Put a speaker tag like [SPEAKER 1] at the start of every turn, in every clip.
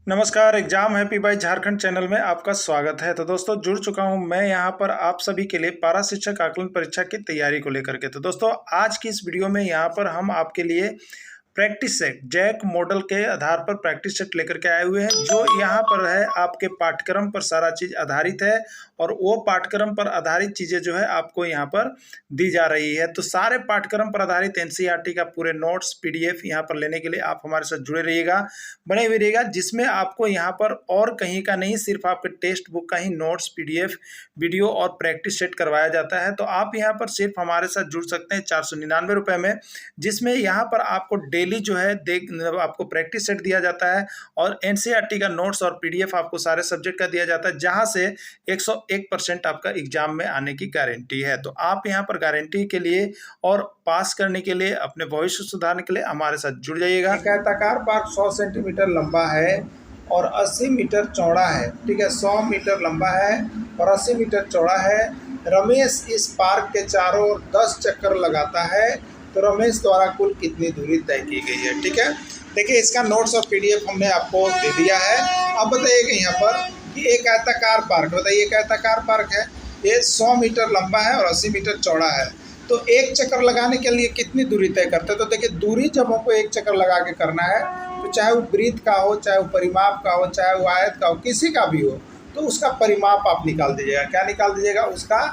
[SPEAKER 1] नमस्कार। Exam happy by Jharkhand channel में आपका स्वागत है। तो दोस्तों जुड़ चुका हूं मैं यहां पर आप सभी के लिए पारा शिक्षक आकलन परीक्षा की तैयारी को लेकर के। तो दोस्तों आज की इस वीडियो में यहां पर हम आपके लिए प्रैक्टिस सेट जैक मॉडल के आधार पर प्रैक्टिस सेट लेकर के आए हुए हैं, जो यहाँ पर है आपके पाठ्यक्रम पर सारा चीज़ आधारित है और वो पाठ्यक्रम पर आधारित चीज़ें जो है आपको यहाँ पर दी जा रही है। तो सारे पाठ्यक्रम पर आधारित एनसीईआरटी का पूरे नोट्स पीडीएफ यहाँ पर लेने के लिए आप हमारे साथ जुड़े रहिएगा, बने हुए रहिएगा, जिसमें आपको यहाँ पर और कहीं का नहीं सिर्फ आपके टेक्स्ट बुक का ही नोट्स पीडीएफ वीडियो और प्रैक्टिस सेट करवाया जाता है। तो आप यहाँ पर सिर्फ हमारे साथ जुड़ सकते हैं 499 रुपये में, जिसमें यहाँ पर आपको डेली जो है आपको प्रैक्टिस सेट दिया जाता है और एनसीईआरटी का नोट्स और पीडीएफ आपको सारे सब्जेक्ट का दिया जाता है, जहां से 101% आपका एग्जाम में आने की गारंटी है। तो आप यहां पर गारंटी के लिए और पास करने के लिए, अपने भविष्य सुधारने के लिए हमारे साथ जुड़ जाइएगा। आयताकार पार्क 100 सेंटीमीटर लंबा है और 80 मीटर चौड़ा है। ठीक है, 100 मीटर लंबा है और 80 मीटर चौड़ा है। रमेश इस पार्क के चारों ओर 10 चक्कर लगाता है, तो रमेश द्वारा कुल कितनी दूरी तय की गई है। ठीक है, देखिए इसका नोट्स और पीडीएफ हमने आपको दे दिया है। अब बताइएगा यहाँ पर कि एक आयताकार पार्क, बताइए एक आयताकार पार्क है, ये 100 मीटर लंबा है और 80 मीटर चौड़ा है। तो एक चक्कर लगाने के लिए कितनी दूरी तय करते हैं। तो देखिए दूरी जब हमको एक चक्कर लगा के करना है, तो चाहे वो वृत्त का हो, चाहे वो परिमाप का हो, चाहे वो आयत का हो, किसी का भी हो, तो उसका परिमाप आप निकाल दीजिएगा। क्या निकाल दीजिएगा? उसका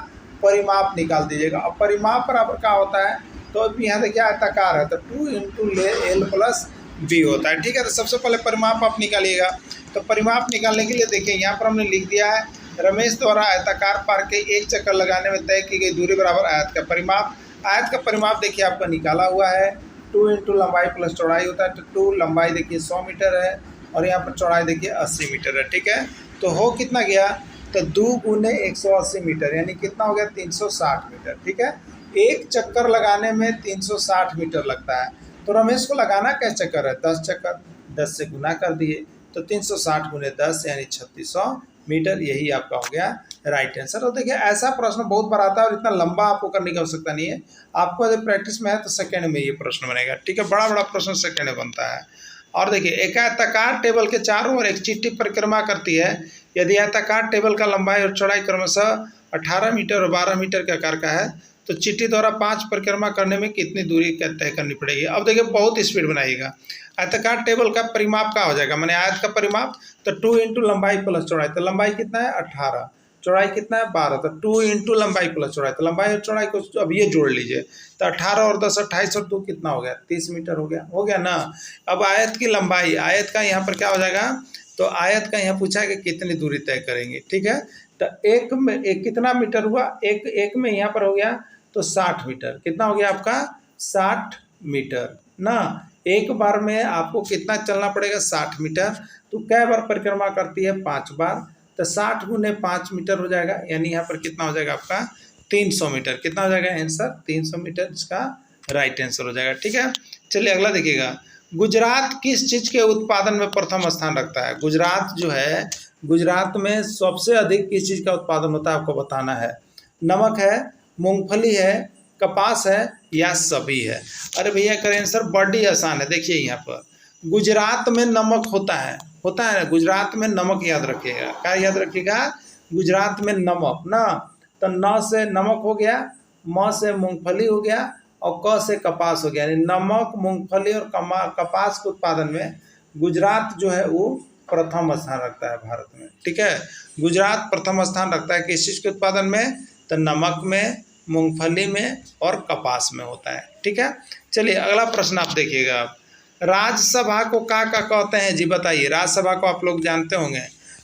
[SPEAKER 1] परिमाप निकाल दीजिएगा। अब परिमाप बराबर क्या होता है, तो अब यहाँ देखिए आयताकार है तो 2 इंटू L प्लस बी होता है। ठीक है, तो सबसे पहले परिमाप आप निकालिएगा। तो परिमाप निकालने के लिए देखिए यहाँ पर हमने लिख दिया है, रमेश द्वारा आयताकार पार्क के एक चक्कर लगाने में तय की गई दूरी बराबर आयत का परिमाप। आयत का परिमाप देखिए आपका निकाला हुआ है, 2 इंटू लंबाई प्लस चौड़ाई होता है। तो 2 लंबाई देखिए 100 मीटर है और यहाँ पर चौड़ाई देखिए 80 मीटर है। ठीक है, तो हो कितना गया, तो 2 गुने 180 मीटर यानी कितना हो गया, 360 मीटर। ठीक है, एक चक्कर लगाने में 360 मीटर लगता है। तो रमेश को लगाना क्या चक्कर है, 10 चक्कर, 10 से गुना कर दिए तो 360 गुने 10 यानी 3600 मीटर। यही आपका हो गया राइट आंसर। और देखिए ऐसा प्रश्न बहुत बार आता है और इतना लंबा आपको करने की आवश्यकता नहीं है। आपको यदि प्रैक्टिस में है तो सेकेंड में ये प्रश्न बनेगा। ठीक है, बड़ा बड़ा प्रश्न सेकेंड में बनता है। और देखिए एक आयताकार टेबल के चारों ओर एक चिट्ठी परिक्रमा करती है। यदि आयताकार टेबल का लंबाई और चौड़ाई क्रमशः 18 मीटर और 12 मीटर के आकार का है, तो चिट्ठी द्वारा 5 परिक्रमा करने में कितनी दूरी तय करनी पड़ेगी। अब देखिए बहुत स्पीड बनाइएगा। आयताकार टेबल का परिमाप क्या हो जाएगा, मैंने आयत का परिमाप, तो 2 इंटू लंबाई प्लस चौड़ाई, तो लंबाई कितना है 18, चौड़ाई कितना है 12, तो 2 इंटू लंबाई प्लस चौड़ाई, तो लंबाई और चौड़ाई को अब ये जोड़ लीजिए, तो 18 और 10 28 और 2 कितना हो गया, 30 मीटर हो गया ना। अब आयत की लंबाई, आयत का यहाँ पर क्या हो जाएगा, तो आयत का यहाँ पूछा है कि कितनी दूरी तय करेंगे। ठीक है, तो एक में एक कितना मीटर हुआ, एक में यहाँ पर हो गया तो 60 मीटर। कितना हो गया आपका 60 मीटर ना। एक बार में आपको कितना चलना पड़ेगा 60 मीटर। तो कै बार परिक्रमा करती है 5 बार, तो 60 गुने 5 मीटर हो जाएगा, यानी यहाँ पर कितना हो जाएगा आपका 300 मीटर। कितना हो जाएगा आंसर 300 मीटर, इसका राइट आंसर हो जाएगा। ठीक है, चलिए अगला देखिएगा। गुजरात किस चीज़ के उत्पादन में प्रथम स्थान रखता है। गुजरात जो है, गुजरात में सबसे अधिक किस चीज़ का उत्पादन होता है आपको बताना है। नमक है, मूंगफली है, कपास है या सभी है। अरे भैया करें आंसर बड़ी आसान है। देखिए यहाँ पर गुजरात में नमक होता है ना, गुजरात में नमक याद रखिएगा। क्या याद रखिएगा, गुजरात में नमक ना। तो न से नमक हो गया, म से मूंगफली हो गया और क से कपास हो गया, यानी नमक, मूंगफली और कपास के उत्पादन में गुजरात जो है वो प्रथम स्थान रखता है भारत में। ठीक है, गुजरात प्रथम स्थान रखता है किस चीज़ के उत्पादन में, तो नमक में, मूंगफली में और कपास में होता है। ठीक है, चलिए अगला प्रश्न आप देखिएगा। राज्यसभा को क्या कहते हैं जी, बताइए। राज्यसभा को आप लोग जानते होंगे,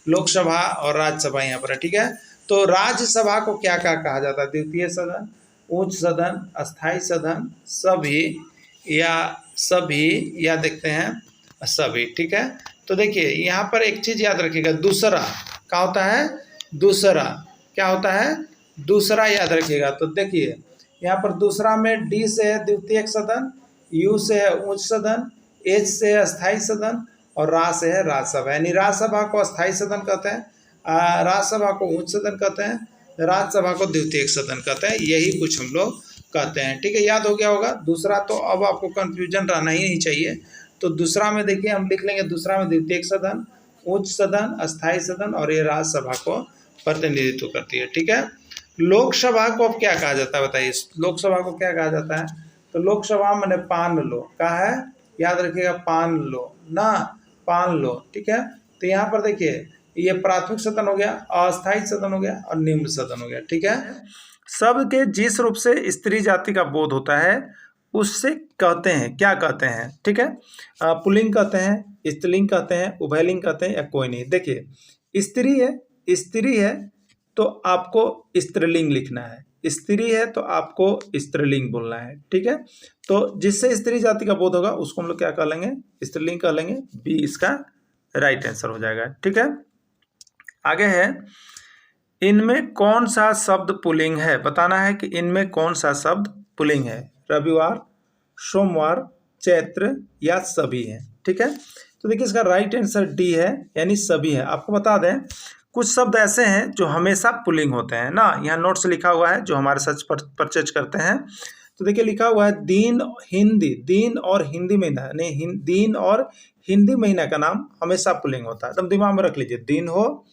[SPEAKER 1] लोकसभा और राज्यसभा यहाँ पर है। ठीक है, तो राज्यसभा को क्या क्या कहा जाता है, द्वितीय सदन, उच्च सदन, अस्थाई सदन, सभी या देखते हैं सभी। ठीक है, तो देखिए यहाँ पर एक चीज़ याद रखिएगा, दूसरा क्या होता है, दूसरा क्या होता है, दूसरा याद रखिएगा। तो देखिए यहाँ पर दूसरा में डी से है द्वितीयक सदन, यू से है उच्च सदन, एच से है अस्थाई सदन और रा से है राज्यसभा। यानी राज्यसभा को अस्थाई सदन कहते हैं, राज्यसभा को उच्च सदन कहते हैं, राज्यसभा को द्वितीयक सदन कहते हैं। यही कुछ हम लोग कहते हैं। ठीक है, याद हो गया होगा दूसरा, तो अब आपको कन्फ्यूजन रहना ही नहीं चाहिए। तो दूसरा में देखिए हम लिख लेंगे, दूसरा में द्वितीयक सदन, उच्च सदन, अस्थायी सदन और ये राज्यसभा को प्रतिनिधित्व करती है। ठीक है, लोकसभा को अब क्या कहा जाता है बताइए, लोकसभा को क्या कहा जाता है? तो लोकसभा मैंने पान लो, कहा है, याद रखिएगा, पान लो ना, पान लो। ठीक है, तो यहाँ पर देखिए ये प्राथमिक सदन हो गया, अस्थायी सदन हो गया और निम्न सदन हो गया। ठीक है, सबके जिस रूप से स्त्री जाति का बोध होता है उससे कहते हैं, क्या कहते हैं? ठीक है, पुल्लिंग कहते हैं, स्त्रीलिंग कहते हैं, उभयलिंग कहते हैं, या कोई नहीं। देखिए स्त्री है, स्त्री है तो आपको स्त्रीलिंग लिखना है, स्त्री है तो आपको स्त्रीलिंग बोलना है। ठीक है, तो जिससे स्त्री जाति का बोध होगा उसको हम लोग क्या कह लेंगे? स्त्रीलिंग कह लेंगे। बी इसका राइट आंसर हो जाएगा। ठीक है, आगे है, इनमें कौन सा शब्द पुल्लिंग है? बताना है कि इनमें कौन सा शब्द पुल्लिंग है। रविवार, सोमवार, चैत्र या सभी है। ठीक है, तो देखिए इसका राइट आंसर डी है, यानी सभी है। आपको बता दें कुछ शब्द ऐसे हैं जो हमेशा पुल्लिंग होते हैं ना, यहाँ नोट्स लिखा हुआ है जो हमारे साथ परचेज करते हैं। तो देखिए लिखा हुआ है दिन, हिंदी, दिन और हिंदी महीना, नहीं दिन और हिंदी महीना का नाम हमेशा पुल्लिंग होता है। एकदम दिमाग में रख लीजिए, दिन हो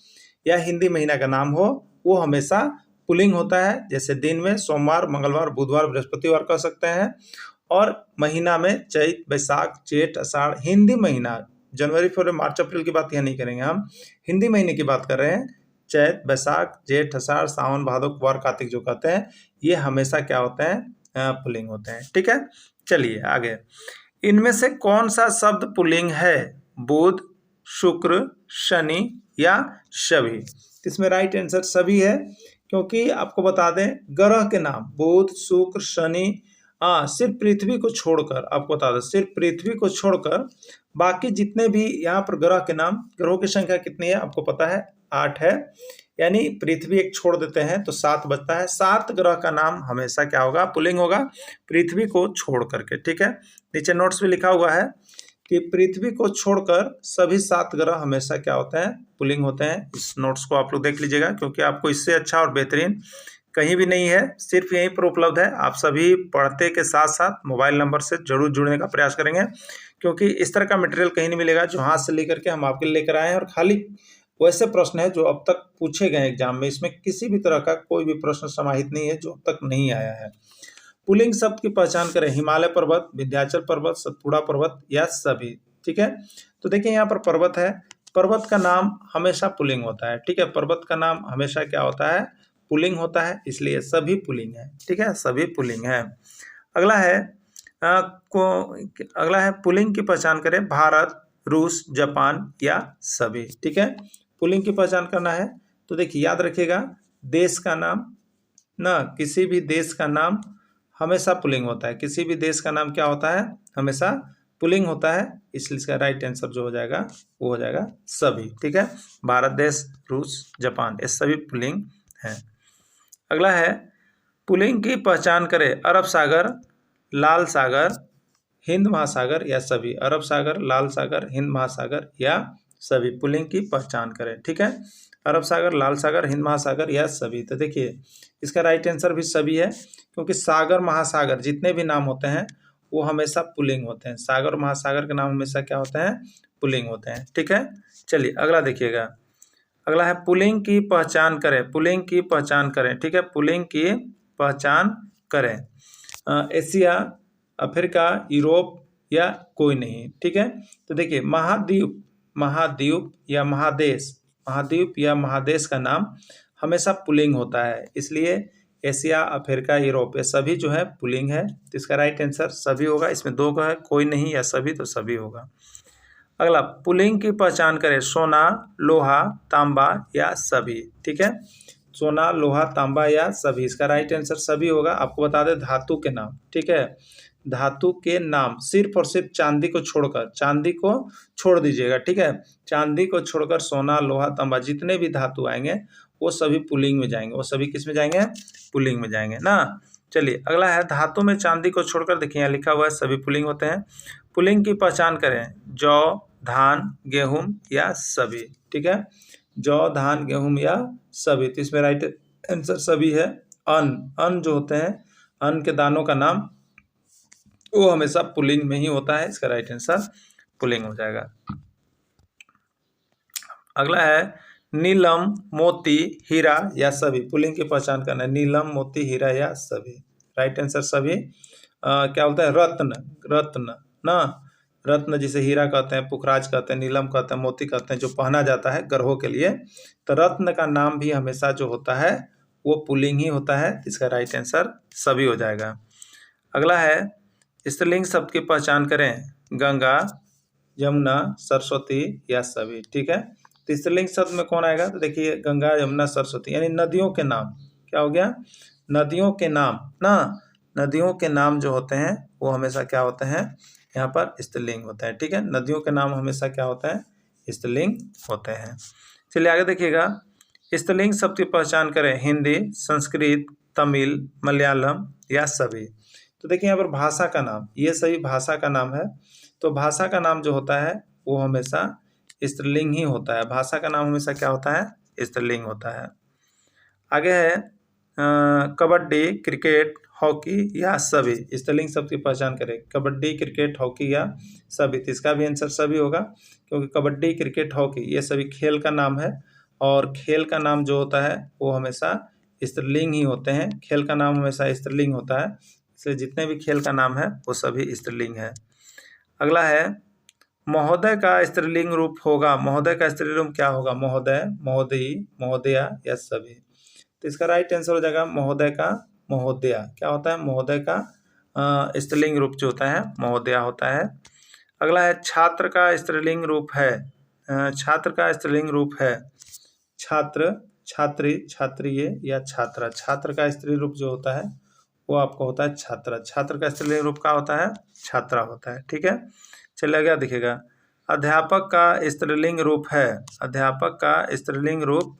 [SPEAKER 1] या हिंदी महीना का नाम हो वो हमेशा पुल्लिंग होता है। जैसे दिन में सोमवार, मंगलवार, बुधवार, बृहस्पतिवार कह सकते हैं, और महीना में चैत, बैसाख, जेठ, आषाढ़। हिंदी महीना जनवरी, फरवरी, मार्च, अप्रैल की बात यहाँ नहीं करेंगे, हम हिंदी महीने की बात कर रहे हैं। चैत, बैसाख, जेठ, आषाढ़, सावन, भादो, कुवार, कार्तिक जो कहते हैं ये हमेशा क्या होते हैं? पुल्लिंग होते हैं। ठीक है, चलिए आगे, इनमें से कौन सा शब्द पुल्लिंग है? बुध, शुक्र, शनि या सभी? इसमें राइट आंसर सभी है, क्योंकि आपको बता दें ग्रह के नाम बुध, शुक्र, शनि, सिर्फ पृथ्वी को छोड़कर, आपको बता दें सिर्फ पृथ्वी को छोड़कर बाकी जितने भी यहाँ पर ग्रह के नाम, ग्रहों की संख्या कितनी है आपको पता है? 8 है, यानी पृथ्वी एक छोड़ देते हैं तो 7 बचता है। 7 ग्रह का नाम हमेशा क्या होगा? पुल्लिंग होगा, पृथ्वी को छोड़ करके। ठीक है, नीचे नोट्स में लिखा हुआ है कि पृथ्वी को छोड़कर सभी 7 ग्रह हमेशा क्या होते हैं? पुल्लिंग होते हैं। इस नोट्स को आप लोग देख लीजिएगा, क्योंकि आपको इससे अच्छा और बेहतरीन कहीं भी नहीं है, सिर्फ यहीं पर उपलब्ध है। आप सभी पढ़ते के साथ साथ मोबाइल नंबर से जरूर जुड़ने का प्रयास करेंगे, क्योंकि इस तरह का मटेरियल कहीं नहीं मिलेगा जो हाथ से लेकर के हम आपके लिए लेकर आए हैं। और खाली वैसे प्रश्न है जो अब तक पूछे गए एग्जाम में, इसमें किसी भी तरह का कोई भी प्रश्न समाहित नहीं है जो अब तक नहीं आया है। पुल्लिंग शब्द की पहचान करें, हिमालय पर्वत, विंध्याचल पर्वत, सतपुड़ा पर्वत या सभी। ठीक है, तो देखिए यहाँ पर पर्वत है, पर्वत का नाम हमेशा पुल्लिंग होता है। ठीक है, पर्वत का नाम हमेशा क्या होता है? पुल्लिंग होता है, इसलिए सभी पुल्लिंग है। ठीक है, सभी पुल्लिंग है। अगला है अगला है पुल्लिंग की पहचान करें, भारत, रूस, जापान या सभी। ठीक है, पुल्लिंग की पहचान करना है तो देखिए याद रखिएगा, देश का नाम ना, किसी भी देश का नाम हमेशा पुल्लिंग होता है। किसी भी देश का नाम क्या होता है? हमेशा पुल्लिंग होता है, इसलिए इसका राइट आंसर जो हो जाएगा वो हो जाएगा सभी। ठीक है, भारत देश, रूस, जापान, ये सभी पुल्लिंग हैं। अगला है, पुल्लिंग की पहचान करें, अरब सागर, लाल सागर, हिंद महासागर या सभी। अरब सागर, लाल सागर, हिंद महासागर या सभी, पुल्लिंग की पहचान करें। ठीक है, अरब सागर, लाल सागर, हिंद महासागर या सभी। तो देखिए इसका राइट आंसर भी सभी है, क्योंकि सागर, महासागर जितने भी नाम होते हैं वो हमेशा पुल्लिंग होते हैं। सागर, महासागर के नाम हमेशा क्या होते हैं? पुल्लिंग होते हैं। ठीक है, चलिए अगला देखिएगा, अगला है पुल्लिंग की पहचान करें, पुल्लिंग की पहचान करें। ठीक है, पुल्लिंग की पहचान करें, एशिया, अफ्रीका, यूरोप या कोई नहीं। ठीक है, तो देखिए महाद्वीप, महाद्वीप या महादेश, महाद्वीप या महादेश का नाम हमेशा पुल्लिंग होता है, इसलिए एशिया, अफ्रीका, यूरोप ये सभी जो है पुल्लिंग है। तो इसका राइट आंसर सभी होगा, इसमें 2 का है, कोई नहीं या सभी, तो सभी होगा। अगला, पुल्लिंग की पहचान करें, सोना, लोहा, तांबा या सभी। ठीक है, सोना, लोहा, तांबा या सभी, इसका राइट आंसर सभी होगा। आपको बता दें धातु के नाम, ठीक है, धातु के नाम सिर्फ और सिर्फ चांदी को छोड़कर, चांदी को छोड़ दीजिएगा। ठीक है, चांदी को छोड़कर सोना, लोहा, तांबा जितने भी धातु आएंगे वो सभी पुल्लिंग में जाएंगे। वो सभी किस में जाएंगे? पुल्लिंग में जाएंगे ना। चलिए अगला है, धातु में चांदी को छोड़कर, देखिए यहाँ लिखा हुआ है सभी पुल्लिंग होते हैं। पुल्लिंग की पहचान करें, जौ, धान, गेहूं या सभी। ठीक है, जौ, धान, गेहूं या सभी, तो इसमें राइट आंसर सभी है। अन्न, अन्न जो होते हैं, अन्न के दानों का नाम वो हमेशा पुल्लिंग में ही होता है, इसका राइट आंसर पुल्लिंग हो जाएगा। अगला है नीलम, मोती, हीरा या सभी। पुल्लिंग की पहचान करना है, नीलम, मोती, हीरा या सभी। राइट आंसर सभी। क्या बोलता है, रत्न, रत्न ना, रत्न जिसे हीरा कहते हैं, पुखराज कहते हैं, नीलम कहते हैं, मोती कहते हैं, जो पहना जाता है ग्रहों के लिए। तो रत्न का नाम भी हमेशा जो होता है वो पुल्लिंग ही होता है। इसका राइट आंसर सभी हो जाएगा। अगला है स्त्रीलिंग शब्द की पहचान करें, गंगा, यमुना, सरस्वती या सभी। ठीक है, तो स्त्रीलिंग शब्द में कौन आएगा, तो देखिए गंगा, यमुना, सरस्वती, यानी नदियों के नाम। क्या हो गया, नदियों के नाम ना, नदियों के नाम जो होते हैं वो हमेशा क्या होते हैं, यहाँ पर स्त्रीलिंग होते हैं। ठीक है, नदियों के नाम हमेशा क्या होते हैं, स्त्रीलिंग होते हैं। चलिए आगे देखिएगा, स्त्रीलिंग शब्द की पहचान करें, हिंदी, संस्कृत, तमिल, मलयालम या सभी। तो देखिए यहाँ पर भाषा का नाम, ये सभी भाषा का नाम है। तो भाषा का नाम जो होता है वो हमेशा स्त्रीलिंग ही होता है। भाषा का नाम हमेशा क्या होता है, स्त्रीलिंग होता है। आगे है कबड्डी, क्रिकेट, हॉकी या सभी। स्त्रीलिंग शब्द की पहचान करें, कबड्डी, क्रिकेट, हॉकी या सभी। तो इसका भी आंसर सभी होगा, क्योंकि कबड्डी, क्रिकेट, हॉकी ये सभी खेल का नाम है, और खेल का नाम जो होता है वो हमेशा स्त्रीलिंग ही होते हैं। खेल का नाम हमेशा स्त्रीलिंग होता है, इसलिए जितने भी खेल का नाम है वो सभी स्त्रीलिंग है। अगला है महोदय का स्त्रीलिंग रूप होगा, महोदय का स्त्रीलिंग रूप क्या होगा, महोदय, महोदयी, महोदया या सभी। तो इसका राइट आंसर हो जाएगा महोदय का महोदया। क्या होता है, महोदय का स्त्रीलिंग रूप जो होता है महोदया होता है। अगला है छात्र का स्त्रीलिंग रूप है, छात्र का स्त्रीलिंग रूप है छात्र, छात्री, छात्रीय या छात्रा। छात्र का स्त्री रूप जो होता है वो आपको होता है छात्रा। छात्र का स्त्रीलिंग रूप क्या होता है, छात्रा होता है। ठीक है, चलिए आगे दिखेगा, अध्यापक का स्त्रीलिंग रूप है, अध्यापक का स्त्रीलिंग रूप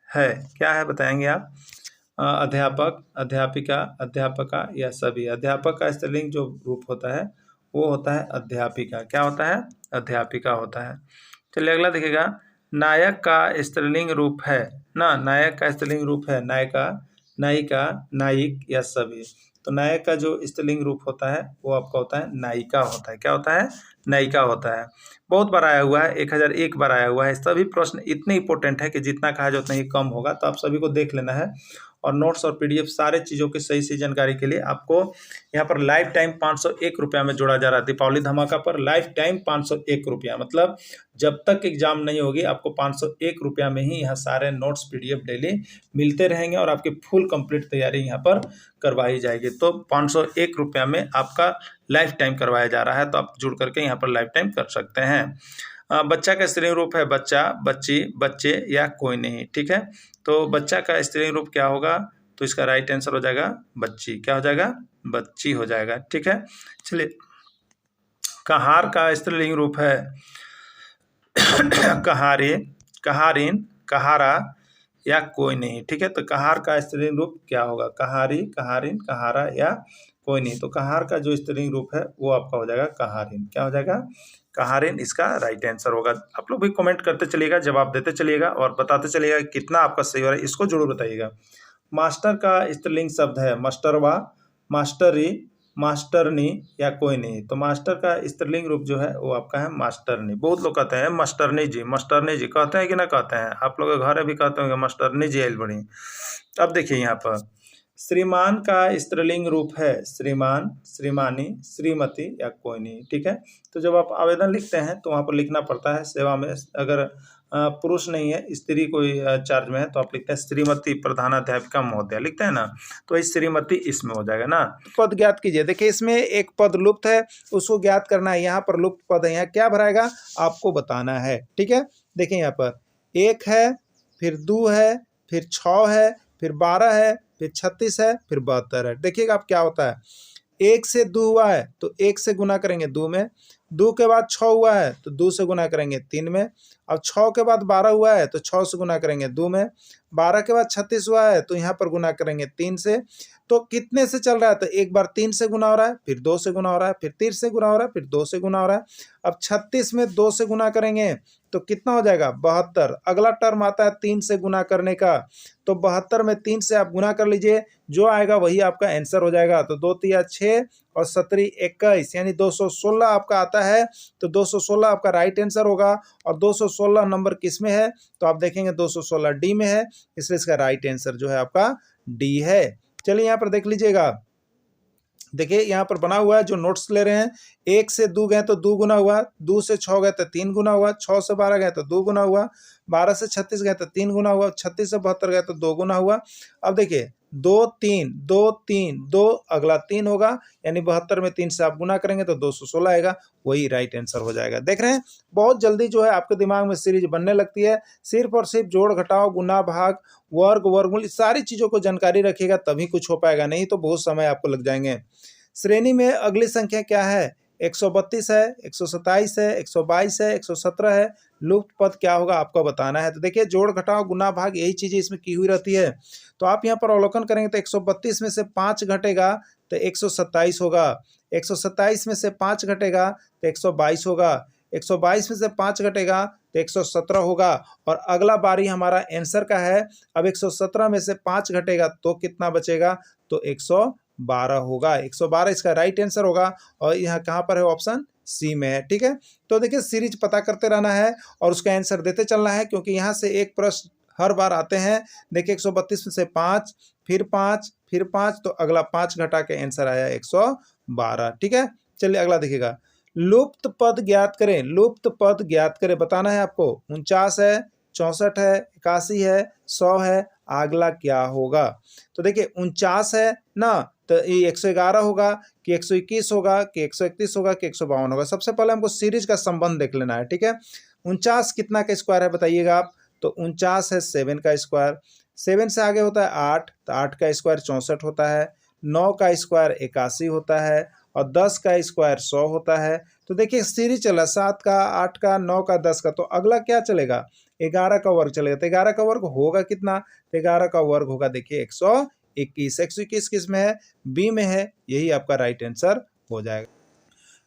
[SPEAKER 1] है क्या है, बताएंगे आप। अध्यापक, अध्यापिका, अध्यापका या सभी। अध्यापक का स्त्रीलिंग जो रूप होता है वो होता है अध्यापिका। क्या होता है, अध्यापिका होता है। चलिए अगला देखिएगा, नायक का स्त्रीलिंग रूप है ना, नायक का स्त्रीलिंग रूप है नायिका, नायिका, नायिक या सभी। तो नायक का जो स्त्रीलिंग रूप होता है वो आपका होता है नायिका होता है। क्या होता है, नायिका होता है। बहुत बार आया हुआ है, 1001 बार आया हुआ है। सभी प्रश्न इतने इंपॉर्टेंट है कि जितना कहा जाए उतना ही कम होगा, तो आप सभी को देख लेना है। और नोट्स और पीडीएफ सारे चीज़ों की सही सही जानकारी के लिए आपको यहाँ पर लाइफ टाइम 501 रुपया में जोड़ा जा रहा है। दीपावली धमाका पर लाइफ टाइम 501 रुपया, मतलब जब तक एग्जाम नहीं होगी आपको 501 रुपया में ही यहाँ सारे नोट्स पीडीएफ डेली मिलते रहेंगे, और आपकी फुल कंप्लीट तैयारी यहाँ पर करवाई जाएगी। तो 501 रुपया में आपका लाइफ टाइम करवाया जा रहा है, तो आप जुड़ करके यहाँ पर लाइफ टाइम कर सकते हैं। बच्चा का स्त्रीलिंग रूप है बच्चा, बच्ची, बच्चे या कोई नहीं। ठीक है, तो बच्चा का स्त्रीलिंग रूप क्या होगा, तो इसका राइट आंसर हो जाएगा बच्ची। क्या हो जाएगा, बच्ची हो जाएगा। ठीक है, चलिए कहार का स्त्रीलिंग रूप है कहारे, कहारिन, कहारा या कोई नहीं। ठीक है, तो कहार का स्त्रीलिंग रूप क्या होगा, कहारी, कहारिन, कहारा या कोई नहीं। तो कहार का जो स्त्रीलिंग रूप है वो आपका हो जाएगा कहारिन। क्या हो जाएगा, कहारिन इसका राइट आंसर होगा। आप लोग भी कमेंट करते चलिएगा, जवाब देते चलिएगा और बताते चलिएगा कितना आपका सही हो रहा है, इसको जरूर बताइएगा। मास्टर का स्त्रीलिंग शब्द है मास्टरवा, मास्टरी, मास्टरनी या कोई नहीं। तो मास्टर का स्त्रीलिंग रूप जो है वो आपका है मास्टरनी। बहुत लोग कहते हैं मास्टरनी जी, मास्टरनी जी कहते हैं कि ना कहते हैं, आप लोग के घर भी कहते होंगे मास्टरनी जी आइल बड़ी। अब देखिए यहाँ पर श्रीमान का स्त्रीलिंग रूप है श्रीमान, श्रीमानी, श्रीमती या कोई नहीं। ठीक है, तो जब आप आवेदन लिखते हैं तो वहाँ पर लिखना पड़ता है सेवा में, अगर पुरुष नहीं है स्त्री कोई चार्ज में है तो आप लिखते हैं श्रीमती प्रधानाध्यापिका महोदया, लिखते हैं ना, तो इस श्रीमती इसमें हो जाएगा ना। पद ज्ञात कीजिए, देखिए इसमें एक पद लुप्त है उसको ज्ञात करना है। यहाँ पर लुप्त पद है, यहाँ क्या भराएगा आपको बताना है। ठीक है, देखिए यहाँ पर 1 है, फिर 2 है, फिर 6 है, फिर 12 है, फिर 36 है, फिर 72 है। देखिएगा आप क्या होता है, 1 से 2 हुआ है तो 1 से गुना करेंगे 2 में, 2 के बाद 6 हुआ है तो 2 से गुना करेंगे 3 में, अब 6 के बाद 12 हुआ है तो 6 से गुना करेंगे 2 में, 12 के बाद 36 हुआ है तो यहाँ पर गुना करेंगे 3 से, तो कितने से चल रहा है, तो एक बार 3 से गुना हो रहा है, फिर 2 से गुना हो रहा है, फिर 3 से गुना हो रहा है, फिर 2 से गुना हो रहा है। अब 36 में 2 से गुना करेंगे तो कितना हो जाएगा 72। अगला टर्म आता है 3 से गुना करने का, तो 72 में 3 से आप गुना कर लीजिए, जो आएगा वही आपका आंसर हो जाएगा। तो 2 तिया 6 और 17 21 यानी 216 आपका आता है। तो 216 आपका राइट आंसर होगा। और 216 नंबर किस में है, तो आप देखेंगे 216 डी में है, इसलिए इसका राइट आंसर जो है आपका डी है। चलिए यहाँ पर देख लीजिएगा, देखिए यहाँ पर बना हुआ है, जो नोट्स ले रहे हैं, 1 से 2 गए तो 2 गुना हुआ, 2 से 6 गए तो 3 गुना हुआ, 6 से 12 गए तो 2 गुना हुआ, 12 से 36 गए तो 3 गुना हुआ, 36 से 72 गए तो 2 गुना हुआ। अब देखिए 2 3 2 3 2 अगला 3 होगा, यानी 72 में 3 से आप गुना करेंगे तो 216 आएगा, वही राइट आंसर हो जाएगा। देख रहे हैं बहुत जल्दी जो है आपके दिमाग में सीरीज बनने लगती है। सिर्फ और सिर्फ जोड़ घटाव गुना भाग वर्ग वर्गमूल सारी चीज़ों को जानकारी रखिएगा तभी कुछ हो पाएगा, नहीं तो बहुत समय आपको लग जाएंगे। श्रेणी में अगली संख्या क्या है, 132 है, 127 है, 122 है, 117 है। लुप्त पद क्या होगा आपको बताना है। तो देखिए जोड़ घटाव गुना भाग यही चीज़ें इसमें की हुई रहती है। तो आप यहाँ पर अवलोकन करेंगे तो 132 में से 5 घटेगा तो 127 होगा, 127 में से 5 घटेगा तो 122 होगा, 122 में से 5 घटेगा तो 117 होगा। और अगला बारी हमारा आंसर का है। अब 117 में से 5 घटेगा तो कितना बचेगा, तो 112 होगा, 112 इसका राइट आंसर होगा। और यहाँ कहाँ पर है, ऑप्शन सी में है। ठीक है, तो देखिए सीरीज पता करते रहना है और उसका आंसर देते चलना है, क्योंकि यहाँ से एक प्रश्न हर बार आते हैं। देखिए 132 में से 5 फिर 5 फिर 5, तो अगला 5 घटा के आंसर आया 112। ठीक है, चलिए अगला देखिएगा, लुप्त पद ज्ञात करें। लुप्त पद ज्ञात करें, बताना है आपको। 49 है, 64 है, 81 है, 100 है, अगला क्या होगा। तो देखिए 49 है ना, तो ये 111 होगा कि 121 होगा कि 131 होगा कि 152 होगा। सबसे पहले हमको सीरीज का संबंध देख लेना है। ठीक है, 49 कितना का स्क्वायर है बताइएगा आप, तो 49 है 7 का स्क्वायर, 7 से आगे होता है 8, तो 8 का स्क्वायर 64 होता है, 9 का स्क्वायर 81 होता है, और 10 का स्क्वायर 100 होता है। तो देखिए सीरीज चला 7 का, 8 का, 9 का, 10 का, तो अगला क्या चलेगा, 11 का वर्ग चलेगा। तो 11 का वर्ग होगा कितना, तो 11 का वर्ग होगा देखिए 121। 121 किस में है, बी में है, यही आपका राइट आंसर हो जाएगा।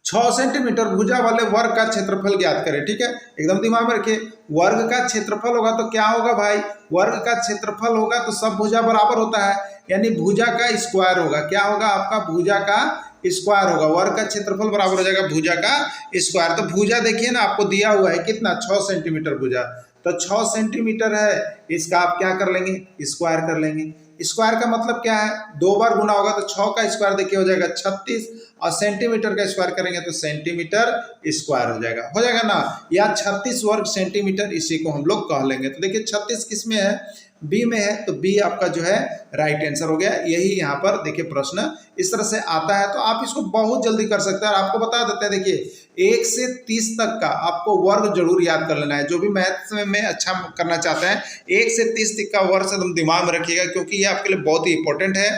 [SPEAKER 1] 6 सेंटीमीटर भुजा वाले वर्ग का क्षेत्रफल ज्ञात करें। ठीक है, एकदम दिमाग में रखिए, वर्ग का क्षेत्रफल होगा तो क्या होगा भाई, वर्ग का क्षेत्रफल होगा तो सब भुजा बराबर होता है, यानी भुजा का स्क्वायर होगा। क्या होगा आपका, भुजा का स्क्वायर होगा। वर्ग का क्षेत्रफल बराबर हो जाएगा भुजा का स्क्वायर। तो भुजा देखिए ना, आपको दिया हुआ है कितना, 6 सेंटीमीटर भुजा, तो 6 सेंटीमीटर है, इसका आप क्या कर लेंगे, स्क्वायर कर लेंगे। स्क्वायर का मतलब क्या है, 2 बार गुना होगा तो 6 का स्क्वायर देखिए हो जाएगा 36, और सेंटीमीटर का स्क्वायर करेंगे तो सेंटीमीटर स्क्वायर हो जाएगा ना, या 36 वर्ग सेंटीमीटर, इसी को हम लोग कह लेंगे। तो देखिए 36 किस में है, बी में है, तो बी आपका जो है राइट आंसर हो गया। यही यहाँ पर देखिए प्रश्न इस तरह से आता है, तो आप इसको बहुत जल्दी कर सकते हैं। और आपको बता देते हैं, देखिए 1 से 30 तक का आपको वर्ग जरूर याद कर लेना है। जो भी मैथ्स में अच्छा करना चाहते हैं, 1 से 30 तक का वर्ग एकदम दिमाग में रखिएगा, क्योंकि ये आपके लिए बहुत ही इंपॉर्टेंट है।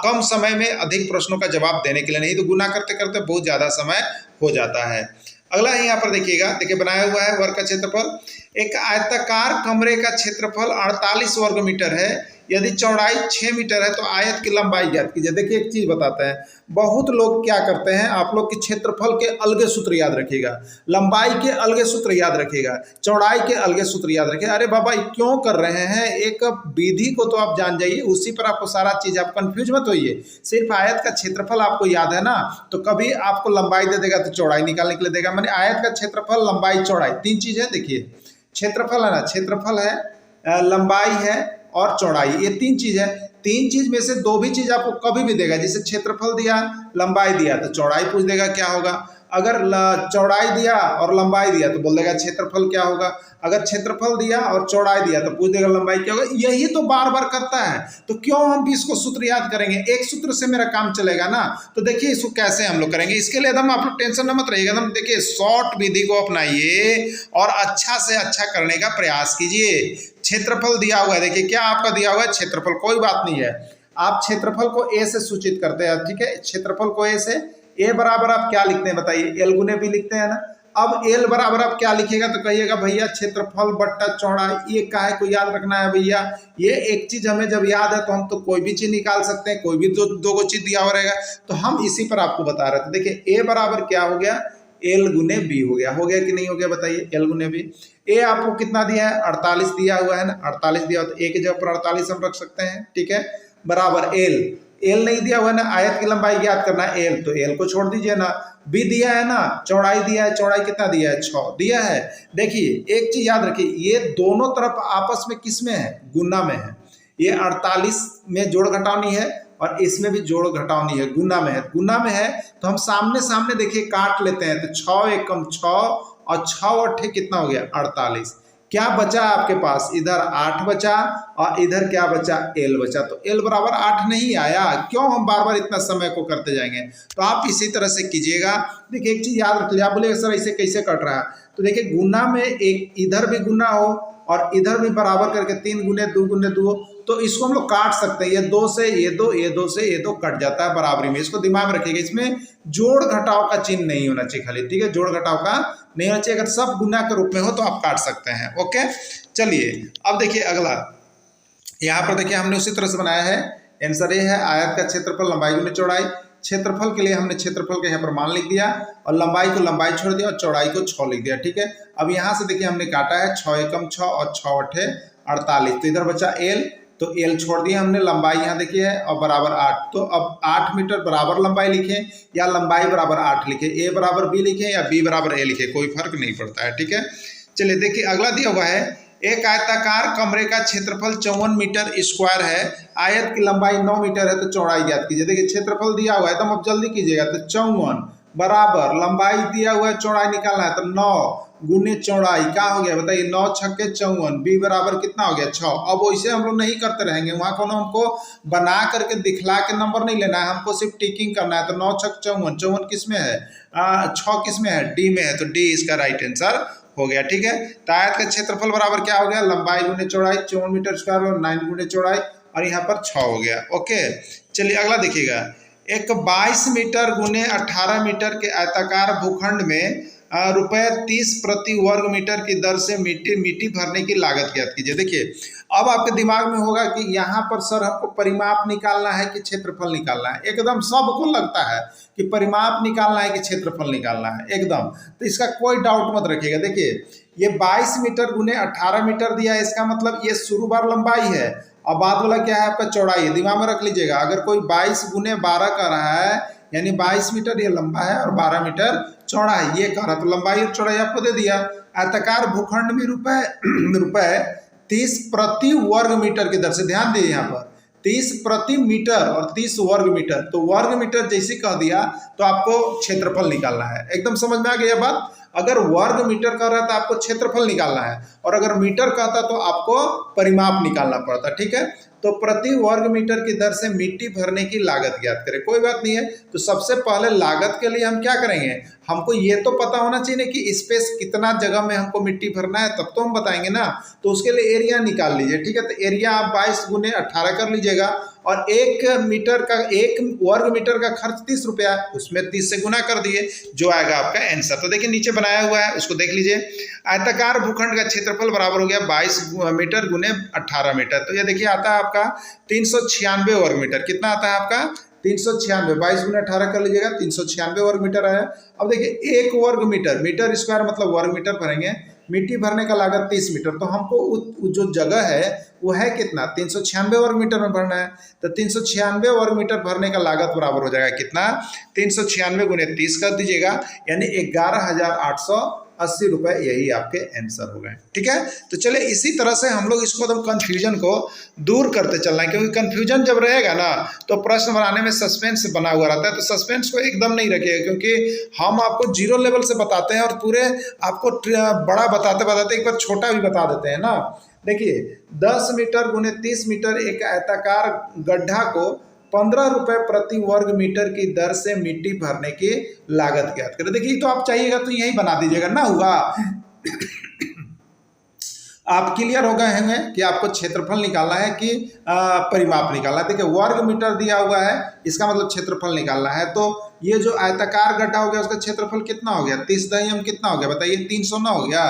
[SPEAKER 1] कम समय में अधिक प्रश्नों का जवाब देने के लिए, नहीं तो गुना करते करते बहुत ज़्यादा समय हो जाता है। अगला यहाँ पर देखिएगा, देखिए बनाया हुआ है वर्ग का क्षेत्रफल। एक आयताकार कमरे का क्षेत्रफल 48 वर्ग मीटर है, यदि चौड़ाई 6 मीटर है तो आयत की लंबाई ज्ञात कीजिए। देखिए एक चीज बताते हैं, बहुत लोग क्या करते हैं, आप लोग के क्षेत्रफल के अलगे सूत्र याद रखिएगा, लंबाई के अलगे सूत्र याद रखिएगा, चौड़ाई के अलगे सूत्र याद रखिएगा। अरे बाबा क्यों कर रहे हैं, एक विधि को तो आप जान जाइए, उसी पर आपको सारा चीज, आप कंफ्यूज मत होइए। सिर्फ आयत का क्षेत्रफल आपको याद है ना, तो कभी आपको लंबाई दे देगा तो चौड़ाई निकालने के लिए देगा। मैंने आयत का क्षेत्रफल, लंबाई, चौड़ाई, 3 चीज है। देखिए क्षेत्रफल है ना, क्षेत्रफल है, लंबाई है और चौड़ाई, ये 3 चीज है। 3 चीज में से 2 भी चीज आपको कभी भी देगा, जैसे क्षेत्रफल दिया, लंबाई दिया तो चौड़ाई पूछ देगा क्या होगा। अगर चौड़ाई दिया और लंबाई दिया तो बोल देगा क्षेत्रफल क्या होगा। अगर क्षेत्रफल दिया और चौड़ाई दिया तो पूछ देगा लंबाई क्या होगा। यही तो बार बार करता है, तो क्यों हम भी इसको सूत्र याद करेंगे, एक सूत्र से मेरा काम चलेगा ना। तो देखिए इसको कैसे हम लोग करेंगे, इसके लिए एकदम आप लोग टेंशन न मत रहिएगा, एकदम देखिए शॉर्ट विधि को अपनाइए और अच्छा से अच्छा करने का प्रयास कीजिए। क्षेत्रफल दिया हुआ है, देखिए क्या आपका दिया हुआ है क्षेत्रफल, कोई बात नहीं है, आप क्षेत्रफल को ए से सूचित करते हैं। ठीक है, क्षेत्रफल को ए से, ए बराबर आप क्या लिखते हैं बताइए, एल गुने बी लिखते हैं ना।
[SPEAKER 2] अब एल बराबर आप क्या लिखेगा तो कहिएगा भैया क्षेत्रफल बट्टा चौड़ाई। ये काहे को याद रखना है भैया, ये एक चीज हमें जब याद है तो हम तो कोई भी चीज निकाल सकते हैं, कोई भी दो गो चीज दिया हुआ रहेगा। तो हम इसी पर आपको बता रहे थे। देखिए ए बराबर क्या हो गया, एल गुने बी हो गया कि नहीं हो गया बताइए, एल गुने बी। ए आपको कितना दिया है, 48 दिया हुआ है ना, 48 दिया हुआ तो ए की जगह पर 48 हम रख सकते हैं, ठीक है, बराबर एल। एल नहीं दिया हुआ है ना, आयत की लंबाई ज्ञात करना है एल, तो एल को छोड़ दीजिए ना। बी दिया है ना, चौड़ाई दिया है, चौड़ाई कितना दिया है, 6 दिया है। देखिए एक चीज याद रखिए, ये दोनों तरफ आपस में किस में है, गुना में है। ये 48 में जोड़ घटावनी है और इसमें भी जोड़ घटावनी है, गुना में है। गुना में है तो हम सामने सामने देखिए काट लेते हैं, तो 6 एकम 6 और 6 अट्ठे कितना हो गया, 48। क्या बचा आपके पास, इधर 8 बचा और इधर क्या बचा, एल बचा। तो एल बराबर 8 नहीं आया, क्यों हम बार बार इतना समय को करते जाएंगे। तो आप इसी तरह से कीजिएगा। देखिए एक चीज याद रख लिया, आप बोलेगा सर ऐसे कैसे कट रहा है, तो देखिए गुना में एक इधर भी गुना हो और इधर भी बराबर करके 3 गुने 2 गुने 2, तो इसको हम लोग काट सकते हैं। ये 2 से ये 2, ये 2 से ये 2 कट जाता है बराबरी में। इसको दिमाग में रखिएगा, इसमें जोड़ घटाव का चिन्ह नहीं होना चाहिए खाली, ठीक है, जोड़ घटाव का नहीं होना चाहिए। अगर सब गुना के रूप में हो तो आप काट सकते हैं। ओके, चलिए अब देखिए अगला, यहाँ पर देखिए हमने उसी तरह से बनाया है। आंसर ये है, आयत का क्षेत्रफल लंबाई गुने चौड़ाई। क्षेत्रफल के लिए हमने क्षेत्रफल का यहाँ पर मान लिख दिया और लंबाई को लंबाई छोड़ दिया और चौड़ाई को 6 लिख दिया, ठीक है। अब यहाँ से देखिए हमने काटा है 6 एकम 6 और 6 अट्ठे 48, तो इधर बचा एल, तो एल छोड़ दिया हमने, लंबाई यहाँ देखिए है और बराबर 8। तो अब 8 मीटर बराबर लंबाई लिखे या लंबाई बराबर 8 लिखे, ए बराबर बी लिखे या बी बराबर ए लिखे, कोई फर्क नहीं पड़ता है, ठीक है। चलिए देखिए अगला दिया हुआ है, एक आयताकार कमरे का क्षेत्रफल 54 मीटर स्क्वायर है, आयत की लंबाई 9 मीटर है, तो चौड़ाई ज्ञात कीजिए। देखिए क्षेत्रफल दिया हुआ है एकदम, अब जल्दी कीजिएगा, तो 54 बराबर लंबाई दिया हुआ है, चौड़ाई निकालना है, तो 9 गुने चौड़ाई क्या हो गया बताइए, 9 छक्के 54, बी बराबर कितना हो गया 6। अब वैसे हम लोग नहीं करते रहेंगे, वहां को हमको बना करके दिखला के नंबर नहीं लेना है, हमको सिर्फ टिकिंग करना है। तो 9 छक्के 54, 54 किस में है, 6 किस में है, डी में है, तो डी इसका राइट आंसर हो गया, ठीक है। तो आयत का क्षेत्रफल बराबर क्या हो गया, लंबाई गुने चौड़ाई, 54 मीटर स्क्वायर और 9 गुने चौड़ाई और यहाँ पर 6 हो गया। ओके, चलिए अगला देखिएगा, एक 22 मीटर गुने 18 मीटर के आयताकार भूखंड में ₹30 प्रति वर्ग मीटर की दर से मिट्टी भरने की लागत ज्ञात कीजिए। देखिए अब आपके दिमाग में होगा कि यहाँ पर सर हमको परिमाप निकालना है कि क्षेत्रफल निकालना है। एकदम सबको लगता है कि परिमाप निकालना है कि क्षेत्रफल निकालना है एकदम, तो इसका कोई डाउट मत रखिएगा। देखिए ये 22 मीटर गुने 18 मीटर दिया है, इसका मतलब ये शुरू बार लंबाई है और बाद वाला क्या है आपका चौड़ाई है। दिमाग में रख लीजिएगा, अगर कोई 22 गुने 12 कर रहा है यानी 22 मीटर ये लंबा है और 12 मीटर चौड़ा है, ये कह रहा, तो लंबाई और चौड़ाई आपको दे दिया। आयताकार भूखंड में रुपए 30 प्रति वर्ग मीटर की दर से, ध्यान दीजिए यहाँ पर 30 प्रति मीटर और 30 वर्ग मीटर, तो वर्ग मीटर जैसे कह दिया तो आपको क्षेत्रफल निकालना है। एकदम समझ में आ गई बात। अगर वर्ग मीटर कह रहा है तो आपको क्षेत्रफल निकालना है और अगर मीटर कहता तो आपको परिमाप निकालना पड़ता, ठीक है। तो प्रति वर्ग मीटर की दर से मिट्टी भरने की लागत ज्ञात करें। कोई बात नहीं है, तो सबसे पहले लागत के लिए हम क्या करेंगे, हमको ये तो पता होना चाहिए ना कि स्पेस कितना जगह में हमको मिट्टी भरना है, तब तो हम बताएंगे ना। तो उसके लिए एरिया निकाल लीजिए, ठीक है। तो एरिया आप 22 गुने 18 कर लीजिएगा और 1 वर्ग मीटर का खर्च 30 रुपया, उसमें 30 से गुना कर दिए, जो आएगा आपका आंसर। तो देखिए नीचे बनाया हुआ है, उसको देख लीजिए। आयताकार भूखंड का क्षेत्रफल बराबर हो गया 22 मीटर गुने 18 मीटर, तो ये देखिए आता है आपका 396 वर्ग मीटर। कितना आता है आपका 396, 22 गुने 18 कर लीजिएगा, 396 वर्ग मीटर आया। अब देखिए 1 वर्ग मीटर, मीटर स्क्वायर मतलब वर्ग मीटर भरेंगे, मिट्टी भरने का लागत 30 मीटर, तो हमको जो जगह है वो है कितना, 396 वर्ग मीटर में भरना है। तो 396 वर्ग मीटर भरने का लागत बराबर हो जाएगा कितना, 396 गुने 30 कर दीजिएगा, यानी 11,880 रुपए, यही आपके आंसर हो गए, ठीक है। तो चले इसी तरह से हम लोग इसको तो कंफ्यूजन को दूर करते चलना है, क्योंकि कंफ्यूजन जब रहेगा ना तो प्रश्न बनाने में सस्पेंस बना हुआ रहता है। तो सस्पेंस को एकदम नहीं रखिएगा, क्योंकि हम आपको 0 लेवल से बताते हैं और पूरे आपको बड़ा बताते बताते एक बार छोटा भी बता देते हैं ना। देखिए 10 मीटर गुने 30 मीटर एक आयताकार गड्ढा को 15 रुपए प्रति वर्ग मीटर की दर से मिट्टी भरने की लागत ज्ञात करें। देखिए तो आप चाहिएगा तो यही बना दीजिएगा ना, हुआ आप क्लियर हो गए होंगे कि आपको क्षेत्रफल निकालना है कि परिमाप निकालना है। देखिए वर्ग मीटर दिया हुआ है, इसका मतलब क्षेत्रफल निकालना है। तो ये जो आयताकार गड्ढा हो गया उसका क्षेत्रफल कितना हो गया, 30 कितना हो गया बताइए, 300 ना हो गया,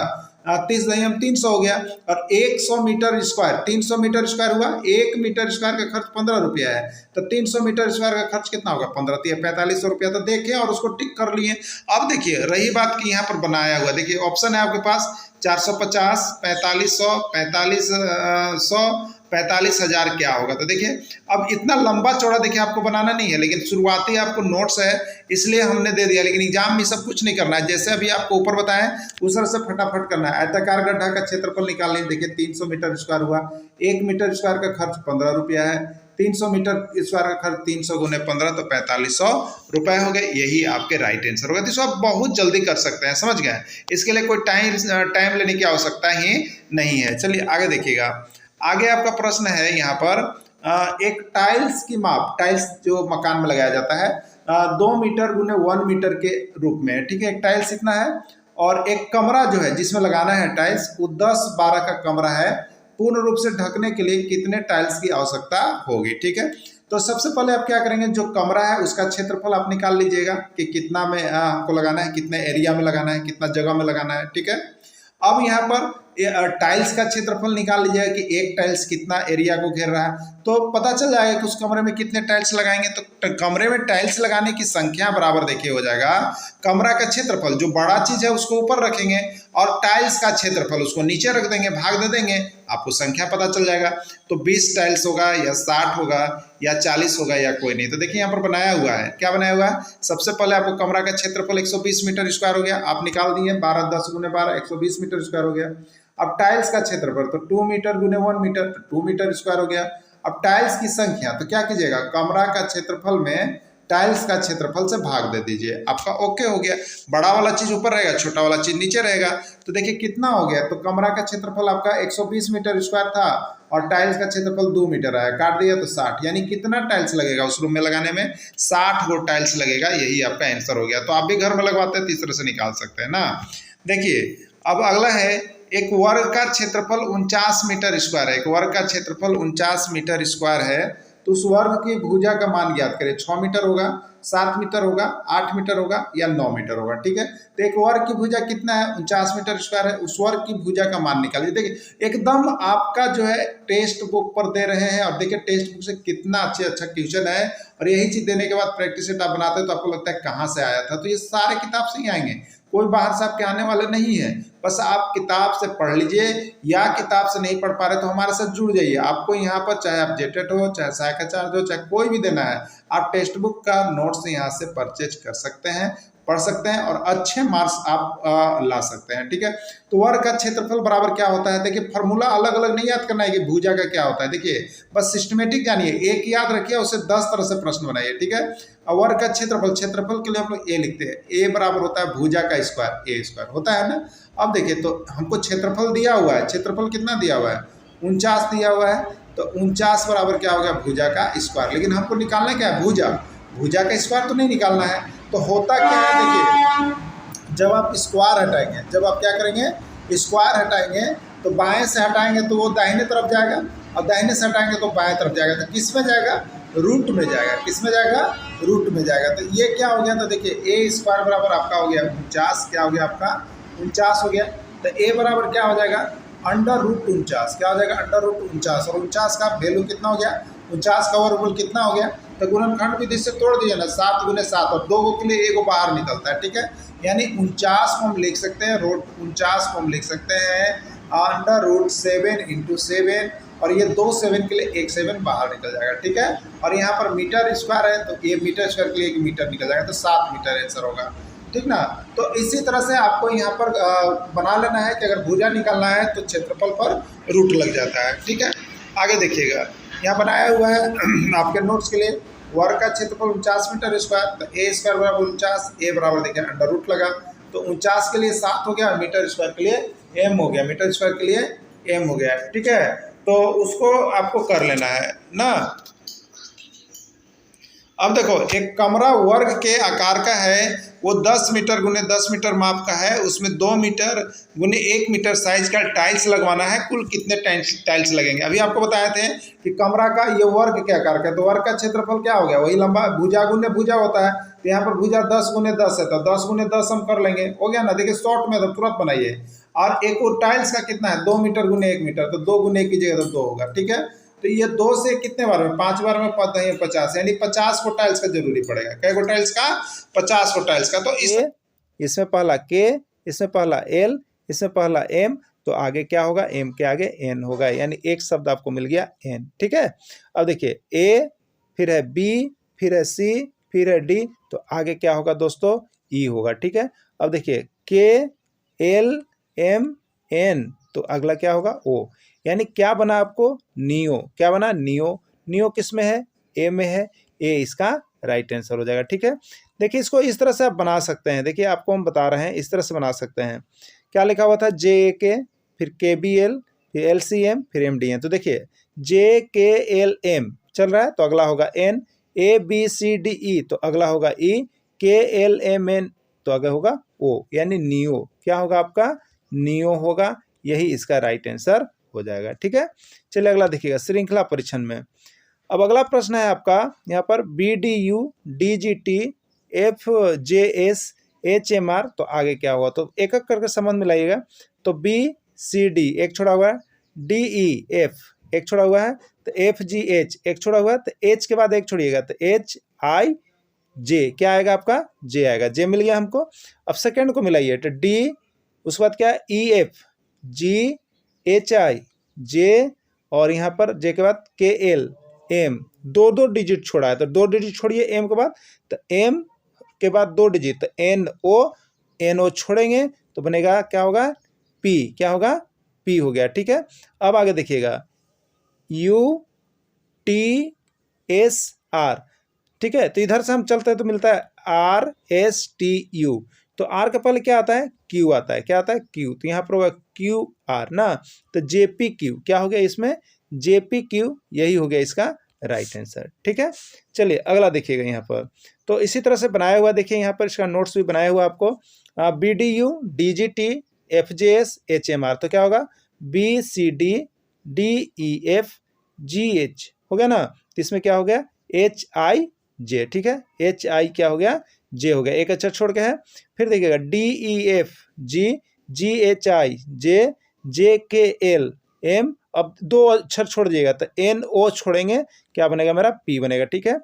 [SPEAKER 2] 30 हो गया। और 100 मीटर स्क्वायर, 300 मीटर स्क्वायर हुआ, 1 मीटर स्क्वायर का खर्च 15 रुपया है, तो 300 मीटर स्क्वायर का खर्च कितना होगा, 15 4500 रुपया। तो देखे और उसको टिक कर लिए। अब देखिए रही बात कि यहाँ पर बनाया हुआ, देखिए ऑप्शन है आपके पास 450, 4500, 4500, 45,000 क्या होगा। तो देखिए अब इतना लंबा चौड़ा देखिए आपको बनाना नहीं है, लेकिन शुरुआती आपको नोट्स है इसलिए हमने दे दिया, लेकिन एग्जाम में सब कुछ नहीं करना है। जैसे अभी आपको ऊपर बताएं उस तरह से फटाफट करना है। आयताकार गड्ढा का क्षेत्रफल निकालने, देखिए 300 मीटर स्क्वायर हुआ, 1 मीटर स्क्वायर का खर्च 15 रुपया है, 300 मीटर स्क्वायर का खर्च 300 गुने 15 तो 4500 रुपए हो गए। यही आपके राइट आंसर होगा। तो इसको आप बहुत जल्दी कर सकते हैं, समझ गए। इसके लिए कोई टाइम लेने की आवश्यकता ही नहीं है। चलिए आगे देखिएगा। आगे आपका प्रश्न है यहाँ पर एक टाइल्स की माप, टाइल्स जो मकान में लगाया जाता है 2 मीटर गुने 1 मीटर के रूप में, ठीक है। एक टाइल्स इतना है और एक कमरा जो है जिसमें लगाना है टाइल्स वो 10-12 का कमरा है। पूर्ण रूप से ढकने के लिए कितने टाइल्स की आवश्यकता होगी, ठीक है। तो सबसे पहले आप क्या करेंगे, जो कमरा है उसका क्षेत्रफल आप निकाल लीजिएगा कि कितना में आपको लगाना है, कितने एरिया में लगाना है, कितना जगह में लगाना है, ठीक है। अब यहाँ पर टाइल्स का क्षेत्रफल निकाल लीजिएगा कि एक टाइल्स कितना एरिया को घेर रहा है, तो पता चल जाएगा कि उस कमरे में कितने टाइल्स लगाएंगे। तो कमरे में टाइल्स लगाने की संख्या बराबर देखिए हो जाएगा कमरा का क्षेत्रफल, जो बड़ा चीज है उसको ऊपर रखेंगे और टाइल्स का क्षेत्रफल उसको नीचे रख देंगे, भाग दे देंगे, आपको संख्या पता चल जाएगा। तो 20 टाइल्स होगा या 60 होगा या 40 होगा या कोई नहीं। तो देखिए यहाँ पर बनाया हुआ है, क्या बनाया हुआ है। सबसे पहले आपको कमरा का क्षेत्रफल 120 मीटर स्क्वायर हो गया, आप निकाल दिए 12 10 गुने 12 120 मीटर स्क्वायर हो गया। अब टाइल्स का क्षेत्रफल तो 2 मीटर गुने 1 मीटर तो 2 मीटर स्क्वायर हो गया। अब टाइल्स की संख्या तो क्या कीजिएगा, कमरा का क्षेत्रफल में टाइल्स का क्षेत्रफल से भाग दे दीजिए, आपका ओके हो गया। बड़ा वाला चीज ऊपर रहेगा, छोटा वाला चीज नीचे रहेगा। तो देखिए कितना हो गया, तो कमरा का क्षेत्रफल आपका 120 मीटर स्क्वायर था और टाइल्स का क्षेत्रफल 2 मीटर आया, काट दिया तो 60, यानी कितना टाइल्स लगेगा उस रूम में लगाने में, 60 गो टाइल्स लगेगा। यही आपका आंसर हो गया। तो आप भी घर में लगवाते हैं तो इस तरह से निकाल सकते हैं ना। देखिए अब अगला है एक वर्ग का क्षेत्रफल 49 मीटर स्क्वायर है। एक वर्ग का क्षेत्रफल 49 मीटर स्क्वायर है, तो उस वर्ग की भुजा का मान ज्ञात करें। 6 मीटर होगा, 7 मीटर होगा, 8 मीटर होगा या 9 मीटर होगा, ठीक है। तो एक वर्ग की भुजा कितना है, 49 मीटर स्क्वायर है, उस वर्ग की भुजा का मान निकालिए। देखिए एकदम आपका जो है टेक्स्ट बुक पर दे रहे हैं और देखिए टेक्स्ट बुक से कितना अच्छा क्वेश्चन है। और यही चीज देने के बाद प्रैक्टिस सेट आप बनाते हो तो आपको लगता है कहाँ से आया था। तो ये सारे किताब से ही आएंगे, कोई बाहर से आपके आने वाले नहीं है। बस आप किताब से पढ़ लीजिए या किताब से नहीं पढ़ पा रहे तो हमारे साथ जुड़ जाइए। आपको यहाँ पर चाहे आप जेटेट हो, चाहे सहायक चार्ज हो, चाहे कोई भी देना है, आप टेक्स्ट बुक का नोट्स यहाँ से परचेज कर सकते हैं, पढ़ सकते हैं और अच्छे मार्क्स आप ला सकते हैं, ठीक है। तो वर्ग का क्षेत्रफल बराबर क्या होता है, देखिए फॉर्मूला अलग अलग नहीं याद करना है कि भुजा का क्या होता है। देखिए बस सिस्टमेटिक जानिए, एक याद रखिए, उससे 10 तरह से प्रश्न बनाइए, ठीक है। वर्ग का क्षेत्रफल, क्षेत्रफल के लिए हम लोग ए लिखते हैं, ए बराबर होता है भुजा का स्क्वायर, ए स्क्वायर होता है ना। अब देखिए तो हमको क्षेत्रफल दिया हुआ है, क्षेत्रफल कितना दिया हुआ है, 49 दिया हुआ है, तो 49 बराबर क्या हो गया, भुजा का स्क्वायर। लेकिन हमको निकालना क्या है, भुजा, भुजा का स्क्वायर तो नहीं निकालना है। तो होता क्या है, देखिए जब आप स्क्वायर हटाएंगे, जब आप क्या करेंगे, स्क्वायर हटाएंगे तो बाएं से हटाएंगे तो वो दाहिने तरफ जाएगा और दाहिने से हटाएंगे तो बाएं तरफ जाएगा। तो किस में जाएगा, रूट में जाएगा, किस में जाएगा, रूट में जाएगा। तो ये क्या हो गया, तो देखिए ए स्क्वायर बराबर आपका हो गया 49, क्या हो गया आपका 49 हो गया। तो ए बराबर क्या हो जाएगा, अंडर रूट 49, क्या हो जाएगा, अंडर रूट 49। और 49 का वैल्यू कितना हो गया, 49 का वर्गमूल कितना हो गया। तो गुणनखंड विधि से तोड़ दीजिए ना, 7 गुने 7 और 2 के लिए 1 बाहर निकलता है, ठीक है। यानी 49 को हम लिख सकते हैं, रूट 49 को हम लिख सकते हैं अंडर रूट 7 इंटू 7 और ये 2 7 के लिए 1 7 बाहर निकल जाएगा, ठीक है। और यहाँ पर मीटर स्क्वायर है तो ये मीटर स्क्वायर के लिए 1 मीटर निकल जाएगा, तो 7 मीटर आंसर होगा, ठीक ना। तो इसी तरह से आपको यहाँ पर बना लेना है कि अगर भुजा निकालना है तो क्षेत्रफल पर रूट लग जाता है, ठीक है। आगे देखिएगा, यहाँ बनाया हुआ है आपके नोट्स के लिए, वर्ग का क्षेत्रफल 49 मीटर स्क्वायर, तो ए स्क्वायर बराबर 49, ए बराबर देखिए अंडर रूट लगा तो 49 के लिए 7 हो गया, मीटर स्क्वायर के लिए एम हो गया, मीटर स्क्वायर के लिए एम हो गया, ठीक है। तो उसको आपको कर लेना है ना। अब देखो एक कमरा वर्ग के आकार का है, वो 10 मीटर गुने 10 मीटर माप का है, उसमें 2 मीटर गुने 1 मीटर साइज का टाइल्स लगवाना है। कुल कितने टाइल्स लगेंगे? अभी आपको बताए थे कि कमरा का ये वर्ग के आकार का, तो वर्ग का क्षेत्रफल क्या हो गया? वही लंबा भुजा गुने भुजा होता है, तो यहाँ पर भुजा 10 गुने 10 है, तो 10 गुने 10 हम कर लेंगे, हो गया ना। देखिए शॉर्ट में तो तुरंत बनाइए। और एक और टाइल्स का कितना है? 2 मीटर गुने 1 मीटर, तो 2 गुने कीजिएगा तो 2 होगा, ठीक है। तो ये 2 से कितने बार में? 5 बार में 50, यानी 50 को टाइल्स का जरूरी पड़ेगा। कै को टाइल्स का? 50 को टाइल्स का। तो
[SPEAKER 1] इसमें पहला के, इसमें पहला एल, इसमें पहला एम, तो आगे क्या होगा? एम के आगे एन होगा, यानी एक शब्द आपको मिल गया एन, ठीक है। अब देखिए ए, फिर है बी, फिर है सी, फिर है डी, तो आगे क्या होगा दोस्तों? ई होगा, ठीक है। अब देखिए के एल एम एन, तो अगला क्या होगा? ओ, यानी क्या बना आपको? नियो। क्या बना? नियो। नियो किस में है? ए में है, ए इसका राइट आंसर हो जाएगा, ठीक है। देखिए इसको इस तरह से आप बना सकते हैं, देखिए आपको हम बता रहे हैं इस तरह से बना सकते हैं। क्या लिखा हुआ था? जे ए के, फिर के बी एल, फिर एल सी एम, फिर एम डी एन। तो देखिए जे के एल एम चल रहा है, तो अगला होगा N. A B C D E, तो अगला होगा ई। के एल एम एन, तो आगे होगा ओ, यानी नियो। क्या होगा आपका? नियो होगा, यही इसका राइट आंसर हो जाएगा, ठीक है। चलिए अगला देखिएगा श्रृंखला परीक्षण में। अब अगला प्रश्न है आपका यहाँ पर B D U D G T F J S H M R, तो आगे क्या होगा? तो एक एक करके संबंध मिलाइएगा। तो बी सी डी एक छोड़ा हुआ है, डी ई एफ एक छोड़ा हुआ है, तो एफ जी एच एक छोड़ा हुआ है, तो एच के बाद एक छोड़िएगा, तो एच आई जे, क्या आएगा आपका? जे आएगा, जे मिल गया हमको। अब सेकेंड को मिलाइए, तो डी, उसके बाद क्या है? ई एफ जी एच आई जे, और यहाँ पर जे के बाद के एल एम, दो दो डिजिट छोड़ा है, तो 2 डिजिट छोड़िए एम के बाद, तो एम के बाद 2 डिजिट, तो एन ओ छोड़ेंगे तो बनेगा क्या होगा? पी। क्या होगा? पी हो गया, ठीक है। अब आगे देखिएगा यू टी एस आर, ठीक है। तो इधर से हम चलते हैं तो मिलता है आर एस टी यू, तो आर के पहले क्या आता है? क्यू आता है। क्या आता है? क्यू, तो यहाँ पर होगा क्यू आर ना, तो जेपी क्यू क्या हो गया इसमें? जेपी क्यू, यही हो गया इसका राइट आंसर, ठीक है। चलिए अगला देखिएगा यहाँ पर, तो इसी तरह से बनाया हुआ देखिए यहाँ पर इसका नोट्स भी बनाया हुआ आपको। B D U D G T F J S H M R, तो क्या होगा? B C D D E F G H हो गया ना, तो इसमें क्या हो गया? एच आई जे, ठीक है। एच आई क्या हो गया? जे हो गया, एक अक्षर छोड़ के है। फिर देखिएगा D E F G, G H I J, J K L M, अब 2 अक्षर छोड़ दिएगा, तो एन ओ छोड़ेंगे, क्या बनेगा मेरा? पी बनेगा, ठीक है।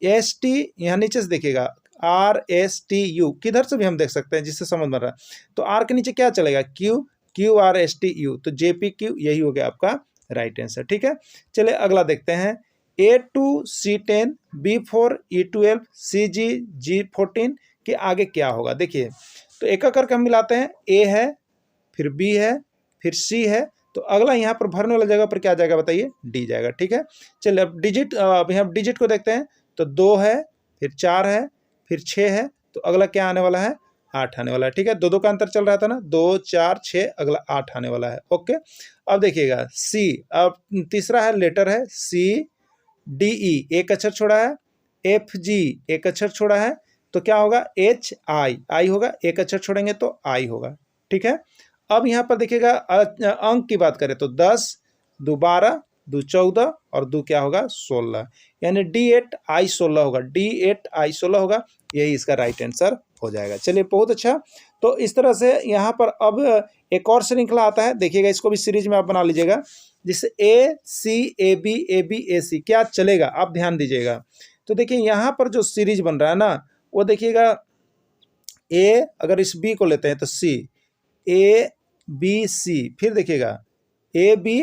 [SPEAKER 1] एस टी यहाँ नीचे से देखिएगा आर एस टी यू, किधर से भी हम देख सकते हैं जिससे समझ में रहा है। तो आर के नीचे क्या चलेगा? Q, Q R S T U, तो जेपी क्यू, यही हो गया आपका राइट आंसर, ठीक है। चलिए अगला देखते हैं A2 C10 B4 E12 CG G14 के आगे क्या होगा? देखिए तो एक एक करके हम मिलाते हैं, ए है, फिर बी है, फिर सी है, तो अगला यहाँ पर भरने वाला जगह पर क्या जाएगा बताइए? डी जाएगा, ठीक है। चलिए अब डिजिट, अब यहाँ डिजिट को देखते हैं, तो 2 है, फिर 4 है, फिर 6 है, तो अगला क्या आने वाला है? 8 आने वाला है, ठीक है। 2 का अंतर चल रहा था ना, 2 4 6, अगला 8 आने वाला है, ओके। अब देखिएगा सी, अब तीसरा है लेटर है सी डी ई, एक अक्षर छोड़ा है, एफ जी एक अक्षर छोड़ा है, तो क्या होगा? एच आई, आई होगा, एक अक्षर छोड़ेंगे तो आई होगा, ठीक है। अब यहाँ पर देखिएगा अंक की बात करें तो 10, 2 12, 2 14 और 2 क्या होगा? 16, यानी D8I16 होगा, D8I16 होगा, यही इसका राइट आंसर हो जाएगा। चलिए बहुत अच्छा। तो इस तरह से यहाँ पर अब एक और श्रृंखला आता है, देखिएगा इसको भी सीरीज में आप बना लीजिएगा, जिससे ए बी ए सी क्या चलेगा, आप ध्यान दीजिएगा। तो देखिए यहाँ पर जो सीरीज बन रहा है ना, वो देखिएगा ए, अगर इस बी को लेते हैं तो सी, ए बी सी, फिर देखिएगा ए बी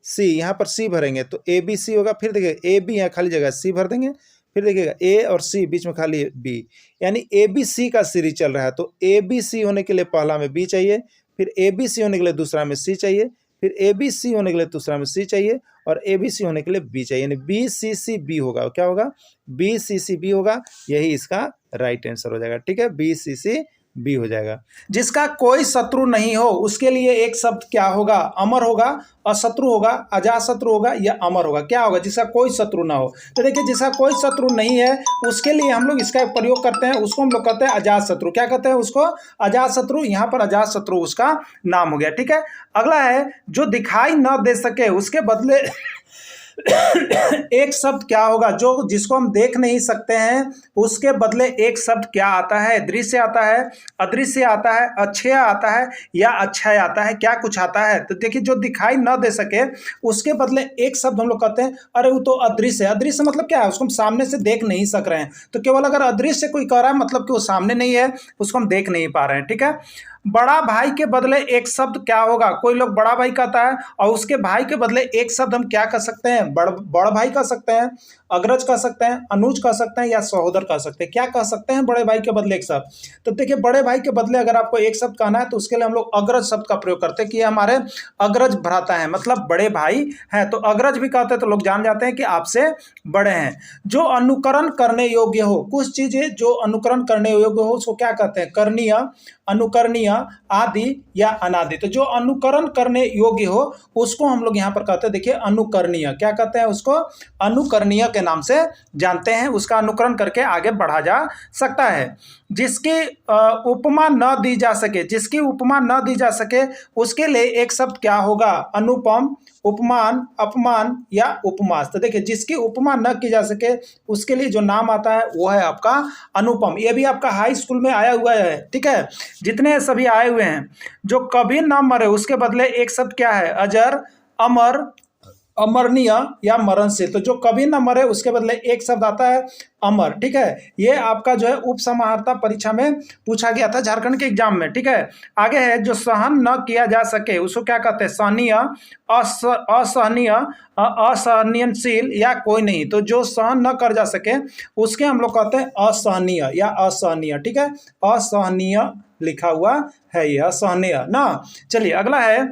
[SPEAKER 1] सी, यहाँ पर सी भरेंगे तो ए बी सी होगा, फिर देखिएगा ए बी यहाँ खाली जगह सी भर देंगे, फिर देखिएगा ए और सी बीच में खाली बी, यानी ए बी सी का सीरीज चल रहा है। तो ए बी सी होने के लिए पहला में बी चाहिए, फिर ए बी सी होने के लिए दूसरा में सी चाहिए, फिर ए बी सी होने के लिए दूसरा में सी चाहिए, और ए बी सी होने के लिए बी चाहिए, यानी बी सी सी बी होगा। क्या होगा? बी सी सी बी होगा, यही इसका राइट आंसर हो जाएगा, ठीक है। बी सी सी बी हो जाएगा। जिसका कोई शत्रु नहीं हो उसके लिए एक शब्द क्या होगा? अमर होगा, अशत्रु होगा, अजातशत्रु होगा या अमर होगा? क्या होगा? जिसका कोई शत्रु ना हो। तो देखिए जिसका कोई शत्रु नहीं है उसके लिए हम लोग इसका प्रयोग करते हैं, उसको हम लोग कहते हैं अजातशत्रु। क्या कहते हैं उसको? अजातशत्रु। यहाँ पर अजातशत्रु उसका नाम हो गया। ठीक है, अगला है जो दिखाई न दे सके उसके बदले एक शब्द क्या होगा? जो जिसको हम देख नहीं सकते हैं उसके बदले एक शब्द क्या आता है? दृश्य आता है, अदृश्य आता है, अक्षय आता है या अक्षय आता है? क्या कुछ आता है? तो देखिए जो दिखाई न दे सके उसके बदले एक शब्द हम लोग कहते हैं अरे वो तो अदृश्य है। अदृश्य मतलब क्या है? उसको हम सामने से देख नहीं सक रहे हैं। तो केवल अगर अदृश्य कोई कह रहा है मतलब कि वो सामने नहीं है, उसको हम देख नहीं पा रहे हैं। ठीक है, बड़ा भाई के बदले एक शब्द क्या होगा? कोई लोग बड़ा भाई कहता है और उसके भाई के बदले एक शब्द हम क्या कह सकते हैं? बड़ भाई कह सकते हैं, अग्रज कह सकते हैं, अनुज कह सकते हैं या सहोदर कह सकते हैं। क्या कह सकते हैं बड़े भाई के बदले एक शब्द? तो देखिए बड़े भाई के बदले अगर आपको एक शब्द कहना है तो उसके लिए हम लोग अग्रज शब्द का प्रयोग करते हैं कि हमारे अग्रज भ्राता है, मतलब बड़े भाई हैं। तो अग्रज भी कहते हैं तो लोग जान जाते हैं कि आपसे बड़े हैं। जो अनुकरण करने योग्य हो, कुछ चीजें जो अनुकरण करने योग्य हो उसको क्या कहते हैं? करणीय, अनुकरणीय, आदि या अनादि। तो जो अनुकरण करने योग्य हो उसको हम लोग यहाँ पर कहते हैं, देखिए अनुकरणीय। क्या कहते हैं उसको? अनुकरणीय के नाम से जानते हैं, उसका अनुकरण करके आगे बढ़ा जा सकता है। जिसकी उपमा न दी जा सके, जिसकी उपमा न दी जा सके उसके लिए एक शब्द क्या होगा? अनुपम, उपमान, अपमान या उपमास। तो देखिए जिसकी उपमा न की जा सके उसके लिए जो नाम आता है वो है आपका अनुपम। ये भी आपका हाई स्कूल में आया हुआ है। ठीक है, जितने सभी आए हुए हैं। जो कभी न मरे उसके बदले एक शब्द क्या है? अजर, अमर, अमरनीय या मरणशील। तो जो कभी न मरे उसके बदले एक शब्द आता है अमर। ठीक है, ये आपका जो है उपसमाहर्ता परीक्षा में पूछा गया था झारखंड के एग्जाम में। ठीक है, आगे है जो सहन न किया जा सके उसको क्या कहते हैं? सहनीय, असहनीय, असहनीयशील या कोई नहीं। तो जो सहन न कर जा सके उसके हम लोग कहते हैं असहनीय या असहनीय। ठीक है, असहनीय लिखा हुआ है ये, असहनीय ना। चलिए अगला है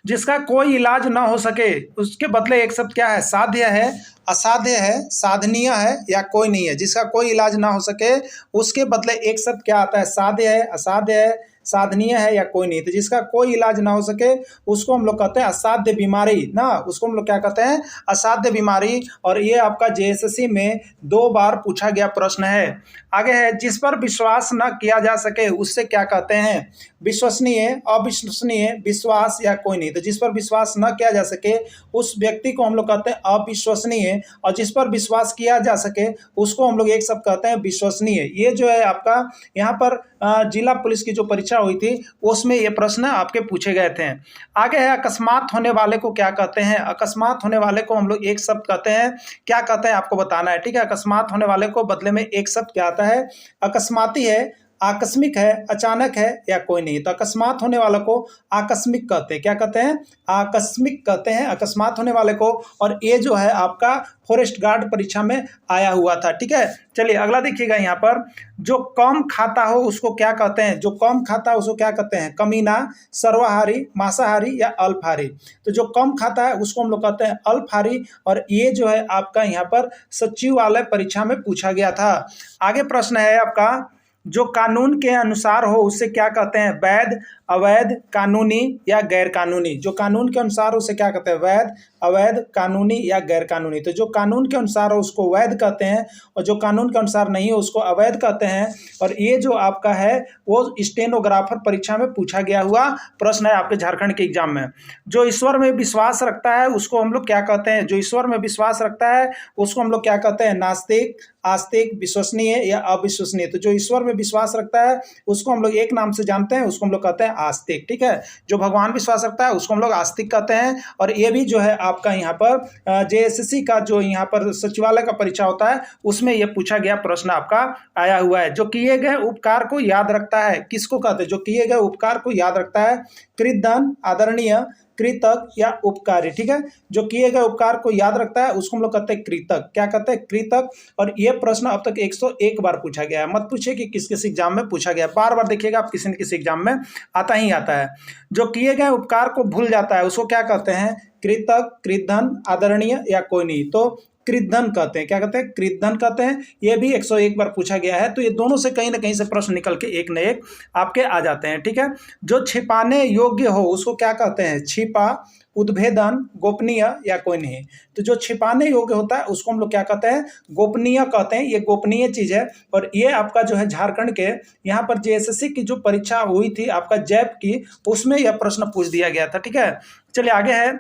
[SPEAKER 1] जिसका कोई इलाज ना हो सके उसके बदले एक शब्द क्या है? साध्य है, असाध्य है, साधनीय है या कोई नहीं है। जिसका कोई इलाज ना हो सके उसके बदले एक शब्द क्या आता है? साध्य है, असाध्य है, साधनीय है या कोई नहीं। तो जिसका कोई इलाज ना हो सके उसको हम लोग कहते हैं असाध्य बीमारी ना, उसको हम लोग क्या कहते हैं? असाध्य बीमारी। और ये आपका जेएसएससी में 2 बार पूछा गया प्रश्न है। आगे है जिस पर विश्वास न किया जा सके उससे क्या कहते हैं? विश्वसनीय, अविश्वसनीय, विश्वास या कोई नहीं। तो जिस पर विश्वास न किया जा सके उस व्यक्ति को हम लोग कहते हैं अविश्वसनीय, और जिस पर विश्वास किया जा सके उसको हम लोग एक शब्द कहते हैं विश्वसनीय। ये जो है आपका यहाँ पर जिला पुलिस की जो परीक्षा हुई थी उसमें ये प्रश्न आपके पूछे गए थे। आगे है अकस्मात होने वाले को क्या कहते हैं? अकस्मात होने वाले को हम लोग एक शब्द कहते हैं, क्या कहते हैं आपको बताना है। ठीक है, अकस्मात होने वाले को बदले में एक शब्द क्या आता है? अकस्माती है, आकस्मिक है, अचानक है या कोई नहीं। तो अकस्मात होने वाले को आकस्मिक कहते हैं। क्या कहते हैं? आकस्मिक कहते हैं अकस्मात होने वाले को। और ये जो है आपका फॉरेस्ट गार्ड परीक्षा में आया हुआ था। ठीक है, चलिए अगला देखिएगा यहाँ पर जो कम खाता हो उसको क्या कहते हैं? जो कम खाता है उसको क्या कहते हैं? कमीना, सर्वाहारी, मांसाहारी या अल्पहारी। तो जो कम खाता है उसको हम लोग कहते हैं अल्पहारी। और ये जो है आपका यहाँ पर सचिवालय परीक्षा में पूछा गया था। आगे प्रश्न है आपका जो कानून के अनुसार हो उससे क्या कहते हैं? वैध, अवैध, कानूनी या गैर कानूनी। जो कानून के अनुसार हो उसे क्या कहते हैं? वैध, अवैध, कानूनी या गैर कानूनी। तो जो कानून के अनुसार हो उसको वैध कहते हैं और जो कानून के अनुसार नहीं हो उसको अवैध कहते हैं। और ये जो आपका है वो स्टेनोग्राफर परीक्षा में पूछा गया हुआ प्रश्न है आपके झारखंड के एग्जाम में। जो ईश्वर में विश्वास रखता है उसको हम लोग क्या कहते हैं? जो ईश्वर में विश्वास रखता है उसको हम लोग क्या कहते हैं? नास्तिक, आस्तिक, विश्वसनीय या अविश्वसनीय। तो जो ईश्वर में विश्वास रखता है उसको हम लोग एक नाम से जानते हैं, उसको हम लोग कहते हैं आस्तिक। ठीक है, जो भगवान विश्वास रखता है उसको हम लोग आस्तिक कहते हैं। और ये भी जो है आपका यहाँ पर जेएसएससी का जो यहाँ पर सचिवालय का परीक्षा होता है उसमें ये पूछा गया प्रश्न आपका आया हुआ है। जो किए गए उपकार को याद रखता है किसको कहते हैं? जो किए गए उपकार को याद रखता है कृतधन, आदरणीय, कृतक या उपकारी। ठीक है, जो किए गए उपकार को याद रखता है उसको हम लोग कहते हैं कृतक। क्या कहते हैं? कृतक। और ये प्रश्न अब तक 101 बार पूछा गया है। मत पूछिए कि किस किस एग्जाम में पूछा गया, बार बार देखिएगा आप किसी न किसी एग्जाम में आता ही आता है। जो किए गए उपकार को भूल जाता है उसको क्या कहते हैं? कृतक, कृतधन, आदरणीय या कोई नहीं। तो कृतधन कहते हैं। क्या कहते हैं? कृतधन कहते हैं। ये भी 101 बार पूछा गया है। तो ये दोनों से कहीं ना कहीं से प्रश्न निकल के एक न एक आपके आ जाते हैं। ठीक है, जो छिपाने योग्य हो उसको क्या कहते हैं? छिपा, उद्भेदन, गोपनीय या कोई नहीं। तो जो छिपाने योग्य होता है उसको हम लोग क्या कहते हैं? गोपनीय कहते हैं। ये गोपनीय चीज है। और ये आपका जो है झारखंड के यहाँ पर जेएसएससी की जो परीक्षा हुई थी आपका जैप की, उसमें यह प्रश्न पूछ दिया गया था। ठीक है, चलिए आगे है।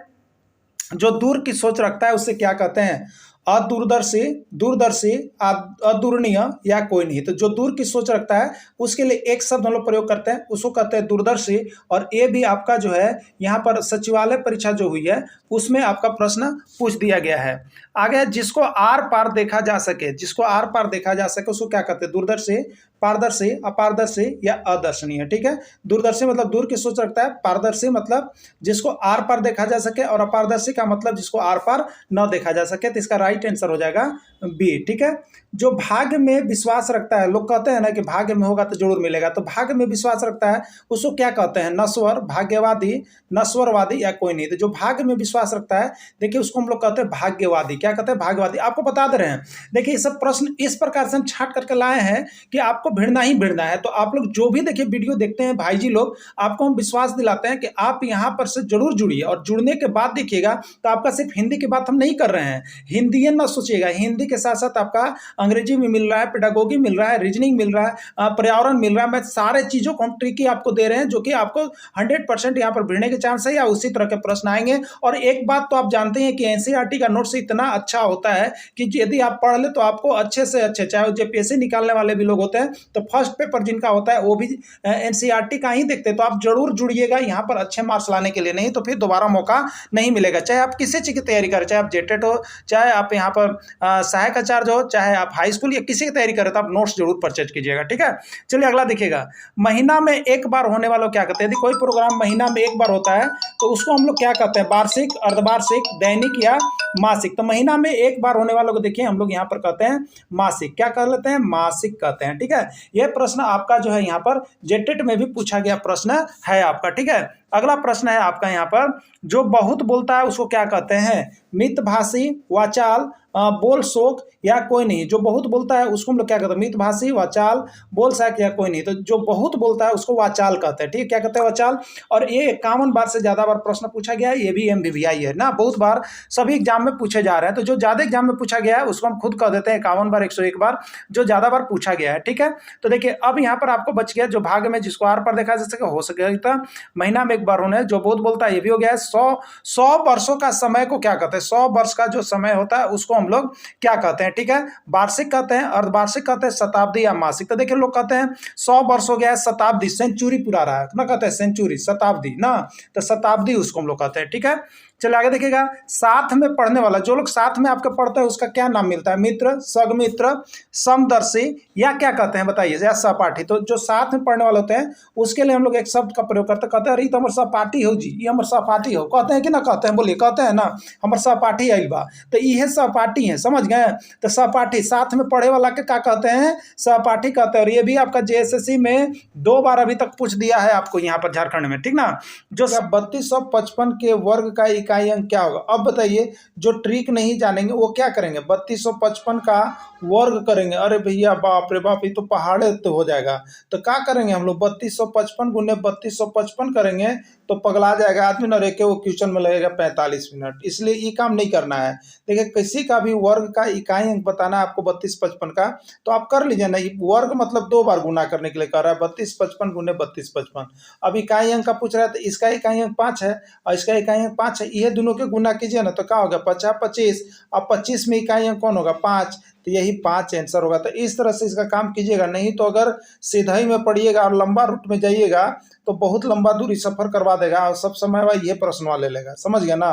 [SPEAKER 1] जो दूर की सोच रखता है उससे क्या कहते हैं? अदूरदर्शी, दूरदर्शी, अदूरणीय या कोई नहीं। तो जो दूर की सोच रखता है उसके लिए एक शब्द हम लोग प्रयोग करते हैं, उसको कहते हैं दूरदर्शी। और ये भी आपका जो है यहाँ पर सचिवालय परीक्षा जो हुई है उसमें आपका प्रश्न पूछ दिया गया है। आगे, जिसको आर पार देखा जा सके, जिसको आर पार देखा जा सके उसको क्या कहते हैं? दूरदर्शी, पारदर्शी, अपारदर्शी या अदर्शनीय। ठीक है, दूरदर्शी मतलब दूर की सोच रखता है, पारदर्शी मतलब जिसको आर पार देखा जा सके, और अपारदर्शी का मतलब जिसको आर पार न देखा जा सके। तो इसका राइट आंसर हो जाएगा बी। ठीक है, जो भाग्य में विश्वास रखता है, लोग कहते हैं ना कि भाग्य में होगा तो जरूर मिलेगा, तो भाग्य में विश्वास रखता है उसको क्या कहते हैं? नश्वर, भाग्यवादी, नश्वरवादी या कोई नहीं। तो जो भाग्य में विश्वास रखता है देखिए उसको हम लोग कहते हैं भाग्यवादी। क्या कहते हैं? भाग्यवादी। आपको बता दे रहे हैं, देखिए ये सब प्रश्न इस प्रकार से हम छाट करके लाए हैं कि आपको भिड़ना ही भिड़ना है। तो आप लोग जो भी देखिए वीडियो देखते हैं भाई जी लोग, आपको हम विश्वास दिलाते हैं कि आप यहाँ पर से जरूर जुड़िए, और जुड़ने के बाद देखिएगा तो आपका सिर्फ हिंदी की बात हम नहीं कर रहे हैं, हिंदी ना सोचिएगा, हिंदी के साथ साथ आपका अंग्रेजी में मिल रहा है, पेडागोगी मिल रहा है, रीजनिंग मिल रहा है, पर्यावरण मिल रहा है। मैं सारे चीजों को हम ट्रिकी आपको दे रहे हैं जो कि आपको 100% यहाँ पर भिड़ने के चांस है या उसी तरह के प्रश्न आएंगे। और एक बात तो आप जानते हैं कि एनसीईआरटी का नोट्स इतना अच्छा होता है कि यदि आप पढ़ ले तो आपको अच्छे से अच्छे, चाहे जेपीएससी निकालने वाले भी लोग होते हैं तो फर्स्ट पेपर जिनका होता है वो भी एनसीईआरटी का ही देखते हैं। तो आप जरूर जुड़िएगा यहाँ पर अच्छे मार्क्स लाने के लिए, नहीं तो फिर दोबारा मौका नहीं मिलेगा। चाहे आप किसी चीज की तैयारी करें, चाहे आप जेटेट हो, चाहे आप यहाँ पर सहायक आचार्य हो, चाहे आप हाई स्कूल या किसी की तैयारी करें, तो आप नोट्स जरूर परचेज कीजिएगा। ठीक है, चलिए अगला देखिएगा। महीना में एक बार होने वालों क्या कहते हैं? यदि कोई प्रोग्राम महीना में एक बार होता है तो उसको हम लोग क्या कहते हैं? वार्षिक, अर्धवार्षिक, दैनिक या मासिक। तो महीना में एक बार होने वालों को देखिए हम लोग यहाँ पर कहते हैं मासिक। क्या कर लेते हैं? मासिक कहते हैं। ठीक है, यह प्रश्न आपका जो है यहाँ पर जेटेट में भी पूछा गया प्रश्न है आपका। ठीक है, अगला प्रश्न है आपका यहाँ पर, जो बहुत बोलता है उसको क्या कहते हैं? मितभाषी, वाचाल, बोल शोक या कोई नहीं। जो बहुत बोलता है उसको हम लोग क्या कहते हैं? मितभाषी, वाचाल, बोल शोक या कोई नहीं। तो जो बहुत बोलता है उसको वाचाल कहते हैं। ठीक है, क्या कहते हैं? वाचाल। और ये 51 बार से ज्यादा बार प्रश्न पूछा गया है, ये भी एमवीवीआई है ना, बहुत बार सभी एग्जाम में पूछे जा रहे हैं। तो जो ज्यादा एग्जाम में पूछा गया है उसको हम खुद कह देते हैं 51 बार, 101 बार, जो ज्यादा बार पूछा गया है। ठीक है, तो देखिए अब यहाँ पर आपको बच गया जो भाग में जिसको आर पर देखा जा सके, हो सके महीना में एक बार होने, जो बहुत बोलता है ये भी हो गया है। 100 वर्षों का समय को क्या कहते हैं? 100 वर्ष का जो समय होता है उसको हम लोग क्या कहते हैं? ठीक है, वार्षिक कहते हैं, अर्धवार्षिक कहते हैं, शताब्दी या मासिक। तो देखिए लोग कहते हैं 100 वर्ष हो गया है, शताब्दी, सेंचुरी पूरा रहा है ना, कहते हैं सेंचुरी, शताब्दी ना, तो शताब्दी उसको हम लोग कहते हैं। ठीक है, चलिए आगे देखिएगा। साथ में पढ़ने वाला, जो लोग साथ में आपके पढ़ते हैं उसका क्या नाम मिलता है? मित्र, सगमित्र, समदर्शी या क्या कहते हैं बताइए? या सहपाठी। तो जो साथ में पढ़ने वाले होते हैं उसके लिए हम लोग एक शब्द का प्रयोग करते हैं, कहते हैं अरे तो हमारे सहपाठी हो जी, ये हमारे सहपाठी हो, कहते हैं कि ना कहते हैं? बोलिए, कहते हैं ना, हमारे सहपाठी आइल बा, तो ये सहपाठी है, समझ गए? तो सहपाठी, साथ में पढ़े वाला के क्या कहते हैं? सहपाठी कहते हैं। और ये भी आपका जेएसएससी में 2 बार अभी तक पूछ दिया है आपको यहाँ पर झारखंड में। ठीक ना, जो 3255 के वर्ग का इकाई अंक क्या होगा? अब बताइए, जो ट्रिक नहीं जानेंगे वो क्या करेंगे? 3255 का वर्ग करेंगे। अरे भैया बाप रे बाप, ये तो पहाड़े तो हो जाएगा। तो क्या करेंगे हम लोग? 3255 गुने 3255 करेंगे तो पगला जाएगा आदमी ना, रेखे वो क्वेश्चन में लगेगा 45 मिनट। इसलिए ये काम नहीं करना है। देखिए किसी का भी वर्ग का इकाई अंक बताना है आपको 3255 का, तो आप कर लीजिए ना। वर्ग मतलब 2 बार गुना करने के लिए कर रहा है, 3255 गुने 3255। अब इकाई अंक का पूछ रहा है तो इसका इकाई अंक 5 है और इसका इकाई अंक 5 है, ये दोनों के गुना कीजिए ना, तो क्या होगा? 50 25। अब 25 में इकाई अंक कौन होगा? 5, तो यही 5 आंसर होगा। तो इस तरह से इसका काम कीजिएगा, नहीं तो अगर सीधा ही में पढ़िएगा और लंबा रूट में जाइएगा तो बहुत लंबा दूरी सफर करवा देगा और सब समय वह ये प्रश्न वाले लेगा, समझ गया ना।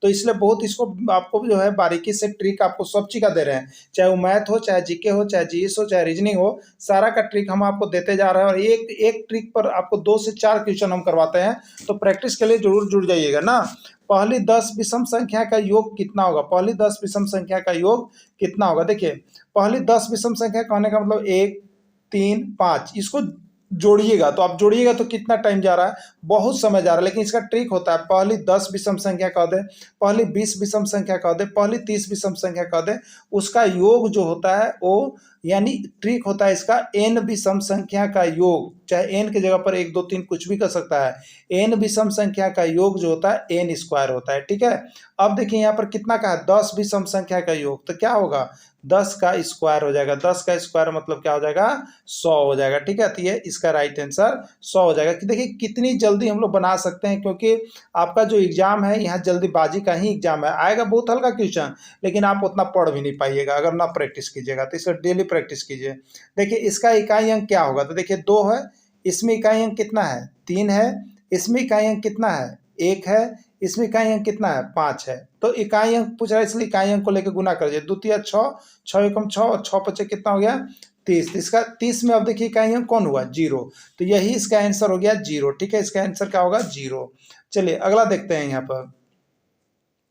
[SPEAKER 1] तो इसलिए बहुत इसको आपको जो है बारीकी से ट्रिक आपको सब चीज का दे रहे हैं, चाहे वो मैथ हो, चाहे जीके हो, चाहे जीएस हो, चाहे रीजनिंग हो, सारा का ट्रिक हम आपको देते जा रहे हैं। और एक एक ट्रिक पर आपको 2 से 4 क्वेश्चन हम करवाते हैं, तो प्रैक्टिस के लिए जरूर जुड़ जाइएगा ना। पहली 10 विषम संख्या का योग कितना होगा? पहली 10 विषम संख्या का योग कितना होगा? देखिए पहली 10 विषम संख्या कहने का मतलब 1 3 5, इसको जोड़िएगा, तो आप जोड़िएगा तो कितना टाइम जा रहा है, बहुत समय जा रहा है। लेकिन इसका ट्रिक होता है, पहली 10 विषम संख्या कह दे, पहली 20 विषम संख्या कह दे, पहली 30 विषम संख्या कह दे, उसका योग जो होता है वो, यानी ट्रिक होता है इसका n विषम संख्या का योग, चाहे n की जगह पर 1 2 3 कुछ भी कर सकता है। n विषम संख्या का योग जो होता है n स्क्वायर होता है, ठीक है। अब देखिए यहाँ पर कितना का है, 10 विषम संख्या का योग, तो क्या होगा, 10 का स्क्वायर हो जाएगा। 10 का स्क्वायर मतलब क्या हो जाएगा, 100 हो जाएगा, ठीक है। तो ये इसका राइट आंसर 100 हो जाएगा। कि देखिए कितनी जल्दी हम लोग बना सकते हैं, क्योंकि आपका जो एग्जाम है यहाँ जल्दीबाजी का ही एग्जाम है, आएगा बहुत हल्का क्वेश्चन, लेकिन आप उतना पढ़ भी नहीं पाइएगा अगर ना प्रैक्टिस कीजिएगा। तो इसका डेली प्रैक्टिस कीजिए। देखिए इसका इकाई अंक क्या होगा, तो देखिए 2 है, इसमें इकाई अंक कितना है, 3 है, इसमें इकाई अंक कितना है, 1 है, इसमें इकाई अंक कितना है, 5 है। तो इकाई अंक पूछ रहा है, इसलिए इकाई अंक को लेकर गुना कर दीजिए। द्वितीय 6, 6 एकम 6 और 6 पचे कितना हो गया, 30। इसका 30 में अब देखिए इकाई अंक कौन हुआ, 0, तो यही इसका आंसर हो गया 0, ठीक है। इसका आंसर क्या होगा, 0। चलिए अगला देखते हैं। यहाँ पर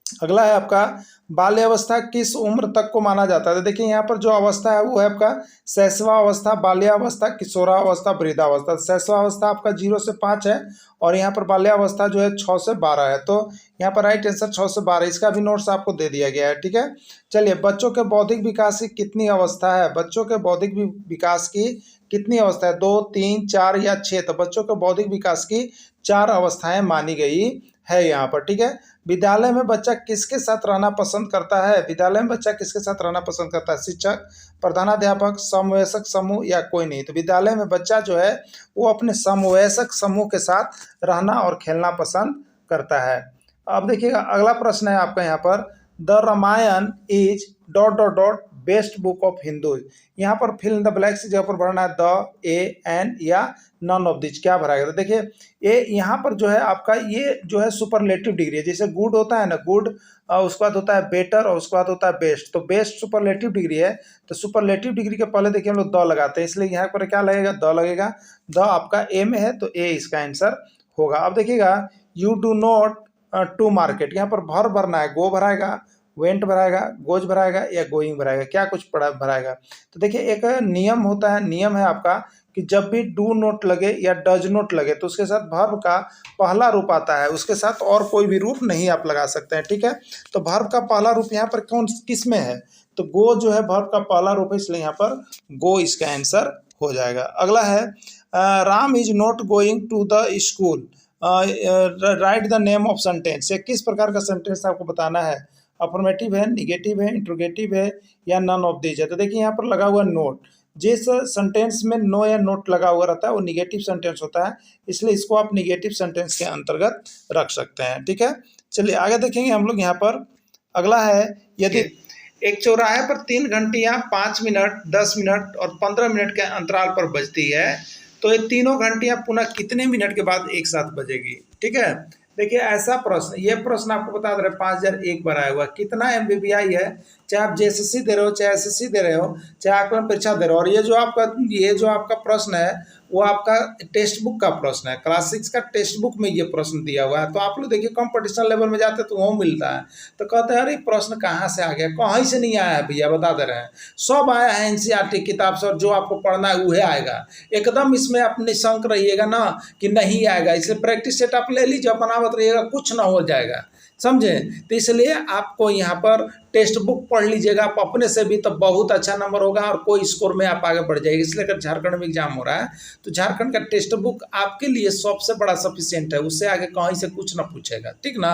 [SPEAKER 1] अगला है आपका, बाल्य अवस्था किस उम्र तक को माना जाता है। तो देखिए यहाँ पर जो अवस्था है वो है आपका शैशवावस्था, बाल्यावस्था, किशोरावस्था, वृद्धावस्था। शैशवावस्था आपका 0 से 5 है, और यहाँ पर बाल्यावस्था जो है 6 से 12 है। तो यहाँ पर राइट आंसर 6 से 12, इसका भी नोट्स आपको दे दिया गया है, ठीक है। चलिए बच्चों के बौद्धिक विकास की कितनी अवस्था है, बच्चों के बौद्धिक विकास की कितनी अवस्था है, 2 3 4 या 6। तो बच्चों के बौद्धिक विकास की 4 अवस्थाएं मानी गई है यहाँ पर, ठीक है। विद्यालय में बच्चा किसके साथ रहना पसंद करता है, विद्यालय में बच्चा किसके साथ रहना पसंद करता है, शिक्षक, प्रधानाध्यापक, समवयस्क समूह या कोई नहीं। तो विद्यालय में बच्चा जो है वो अपने समवयस्क समूह के साथ रहना और खेलना पसंद करता है। अब देखिएगा अगला प्रश्न है आपका यहाँ पर, the Ramayana is dot dot dot best book of Hindu. यहाँ पर फिल इन द ब्लैंक्स की जगह पर भरना है द, ए, एन या नन ऑफ दिस, क्या भराएगा। तो देखिए ये यहाँ पर जो है आपका, ये जो है सुपरलेटिव डिग्री है। जैसे गुड होता है ना, गुड, उसके बाद होता है बेटर, और उसके बाद होता है बेस्ट। तो बेस्ट सुपरलेटिव डिग्री है, तो सुपरलेटिव डिग्री के पहले देखिए हम लोग द लगाते हैं, इसलिए यहाँ पर क्या लगेगा, द लगेगा। द आपका ए में है, तो ए इसका आंसर होगा। अब देखिएगा you do not to market, यहाँ पर भर भरना है, गो भराएगा, वेंट भराएगा, गोज भराएगा या गोइंग भराएगा, क्या कुछ पड़ा भराएगा। तो देखिए एक नियम होता है, नियम है आपका कि जब भी डू नोट लगे या डज नोट लगे तो उसके साथ वर्ब का पहला रूप आता है, उसके साथ और कोई भी रूप नहीं आप लगा सकते हैं, ठीक है। तो वर्ब का पहला रूप यहाँ पर कौन किस में है, तो गो जो है वर्ब का पहला रूप है, इसलिए यहाँ पर गो इसका आंसर हो जाएगा। अगला है, Ram is not going to the school, write the name of sentence. ये किस प्रकार का सेंटेंस आपको बताना है, अफर्मेटिव है, निगेटिव है, इंट्रोगेटिव है या नन ऑफ दीज है। तो देखिए यहाँ पर लगा हुआ नोट, जिस सेंटेंस में नो या नोट लगा हुआ रहता है वो निगेटिव सेंटेंस होता है, इसलिए इसको आप निगेटिव सेंटेंस के अंतर्गत रख सकते हैं, ठीक है। चलिए आगे देखेंगे हम लोग यहाँ पर। अगला है, यदि एक चौराहे पर 3 घंटियाँ 5 मिनट, 10 मिनट और 15 मिनट के अंतराल पर बजती है, तो ये तीनों घंटियाँ पुनः कितने मिनट के बाद एक साथ बजेगी, ठीक है। देखिए ऐसा प्रश्न, ये प्रश्न आपको बता दे रहे 5001 बार आया हुआ, कितना MBBI है, चाहे आप JSSC दे रहे हो, चाहे SSC दे रहे हो, चाहे आकलन परीक्षा दे रहे हो। और ये जो आपका प्रश्न है वो आपका टेक्स्ट बुक का प्रश्न है, क्लास 6 का टेक्स्ट बुक में ये प्रश्न दिया हुआ है। तो आप लोग देखिए कंपटीशन लेवल में जाते तो वो मिलता है, तो कहते हैं अरे प्रश्न कहाँ से आ गया, कहीं से नहीं आया है भैया, बता दे रहे हैं, सब आया है NCERT किताब से, और जो आपको पढ़ना है वह आएगा। एकदम इसमें अपने शंक रहिएगा ना कि नहीं आएगा, इसलिए प्रैक्टिस सेट आप ले लीजिए, बनावत रहिएगा, कुछ ना हो जाएगा, समझे। तो इसलिए आपको यहाँ पर टेक्स्ट बुक पढ़ लीजिएगा आप अपने से भी, तो बहुत अच्छा नंबर होगा और कोई स्कोर में आप आगे बढ़ जाएगी। इसलिए अगर झारखंड में एग्जाम हो रहा है तो झारखंड का टेक्स्ट बुक आपके लिए सबसे बड़ा सफिशिएंट है, उससे आगे कहीं से कुछ ना पूछेगा, ठीक ना।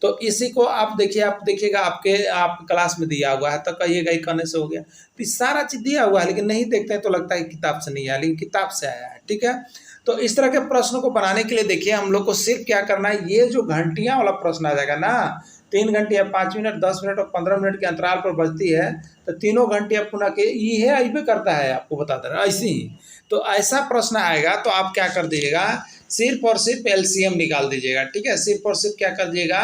[SPEAKER 1] तो इसी को आप देखिएगा आप क्लास में दिया हुआ है, तो कहिएगा कहने से हो गया, तो सारा चीज़ दिया हुआ है, लेकिन नहीं देखते हैं तो लगता है किताब से नहीं आया, लेकिन किताब से आया है, ठीक है। तो इस तरह के प्रश्न को बनाने के लिए देखिए हम लोग को सिर्फ क्या करना है, ये जो घंटियां वाला प्रश्न आ जाएगा ना, 3 घंटियां 5 मिनट, 10 मिनट और 15 मिनट के अंतराल पर बजती है, तो तीनों घंटियां पुनः के ये अइबे करता है, आपको बताता रहा ऐसे ही। तो ऐसा प्रश्न आएगा तो आप क्या कर दीजिएगा, सिर्फ और सिर्फ LCM निकाल दीजिएगा, ठीक है। सिर्फ और सिर्फ क्या कर दीजिएगा,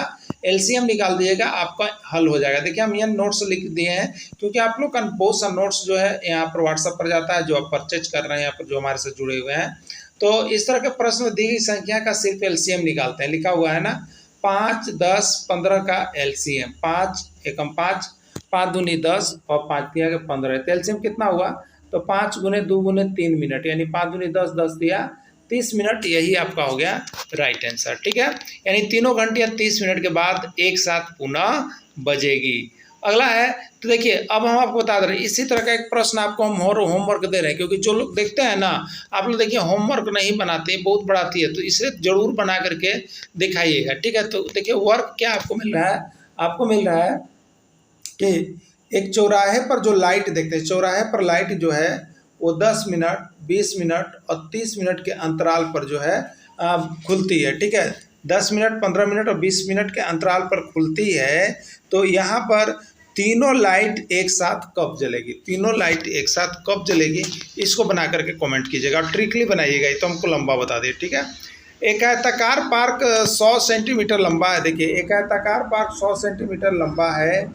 [SPEAKER 1] LCM निकाल दीजिएगा, आपका हल हो जाएगा। देखिए हम यहाँ नोट्स लिख दिए हैं, क्योंकि आप लोग का बहुत सा नोट्स जो है यहाँ पर व्हाट्सएप पर जाता है, जो आप परचेज कर रहे हैं यहाँ पर, जो हमारे साथ जुड़े हुए हैं। तो इस तरह के प्रश्न दी गई संख्या का सिर्फ LCM निकालते हैं, लिखा हुआ है ना 5, 10, 15 का LCM, 5 एकम 5, 5 दूनी 10 और 5 तिया के 15 है। तो LCM कितना हुआ, तो 5 गुने 2 गुने 3 मिनट, यानी 5 गुने 10, 10 दिया 30 मिनट, यही आपका हो गया राइट आंसर। ठीक है, यानी तीनों घंटे 30 मिनट के बाद एक साथ पुनः बजेगी। अगला है, तो देखिए अब हम आपको बता दे रहे हैं, इसी तरह का एक प्रश्न आपको हम होमवर्क दे रहे हैं, क्योंकि जो लोग देखते हैं ना, आप लोग देखिए होमवर्क नहीं बनाते, बहुत बढ़ाती है, तो इसे जरूर बना करके दिखाइएगा। ठीक है, तो देखिए वर्क क्या आपको मिल रहा है, आपको मिल रहा है कि एक चौराहे पर जो लाइट देखते हैं, चौराहे पर लाइट जो है वो 10 मिनट, 20 मिनट और 30 मिनट के अंतराल पर जो है खुलती है। ठीक है, 10 मिनट, 15 मिनट और 20 मिनट के अंतराल पर खुलती है। तो यहाँ पर तीनों लाइट एक साथ कब जलेगी, तीनों लाइट एक साथ कब जलेगी, इसको बना करके कमेंट कीजिएगा और ट्रिकली बनाइएगा, ये तो हमको लंबा बता दिए। ठीक है, एक आयताकार पार्क 100 सेंटीमीटर लंबा है। देखिए एक आयताकार पार्क 100 सेंटीमीटर लंबा है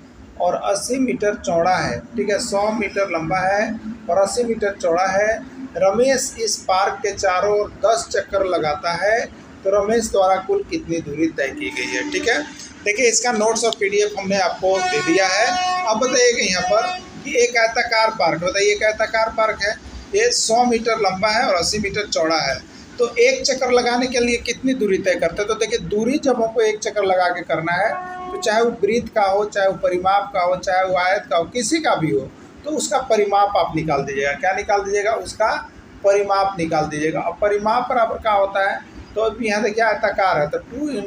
[SPEAKER 1] और 80 मीटर चौड़ा है। ठीक है, 100 मीटर लंबा है और 80 मीटर चौड़ा है। रमेश इस पार्क के चारों ओर 10 चक्कर लगाता है, तो रमेश द्वारा कुल कितनी दूरी तय की गई है। ठीक है, देखिए इसका नोट्स और PDF हमने आपको दे दिया है। अब बताइएगा यहाँ पर कि एक आयताकार पार्क, बताइए एक आयताकार पार्क है, ये 100 मीटर लंबा है और 80 मीटर चौड़ा है, तो एक चक्कर लगाने के लिए कितनी दूरी तय करते हैं। तो देखिए दूरी जब हमको एक चक्कर लगा के करना है, तो चाहे वो वृत्त का हो, चाहे वो परिमाप का हो, चाहे वो आयत का हो, किसी का भी हो, तो उसका परिमाप आप निकाल दीजिएगा। क्या निकाल दीजिएगा, उसका परिमाप निकाल दीजिएगा। अब परिमाप बराबर क्या होता है, तो अब यहाँ देखिए आयताकार है तो 2 ×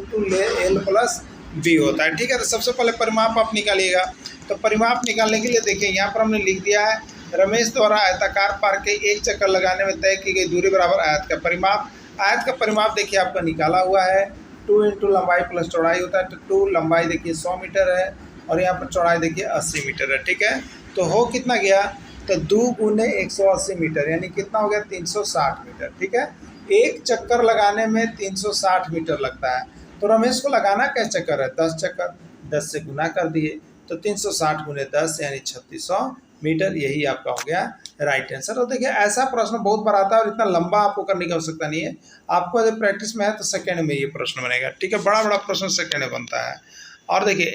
[SPEAKER 1] L + B होता है। ठीक है, तो सबसे पहले परिमाप आप निकालिएगा। तो परिमाप निकालने के लिए देखिए यहाँ पर हमने लिख दिया है, रमेश द्वारा आयताकार पार्क के एक चक्कर लगाने में तय की गई दूरी बराबर आयत का परिमाप। आयत का परिमाप देखिए आपका निकाला हुआ है, 2 × लंबाई + चौड़ाई होता है। तो 2 लंबाई देखिए 100 मीटर है और यहाँ पर चौड़ाई देखिए 80 मीटर है। ठीक है, तो हो कितना गया, तो 2 × 180 मीटर, यानी कितना हो गया 360 मीटर। ठीक है, एक चक्कर लगाने में 360 मीटर लगता है, तो रमेश को लगाना क्या चक्कर है, 10 चक्कर, 10 से गुना कर दिए, तो 360 × 10 यानी 3600 मीटर, यही आपका हो गया राइट आंसर। तो देखिए ऐसा प्रश्न बहुत बार आता है और इतना लंबा आपको करने की आवश्यकता नहीं है। आपको अगर प्रैक्टिस में है तो सेकंड में ये प्रश्न बनेगा। ठीक है, बड़ा बड़ा प्रश्न सेकंड में बनता है। और देखिए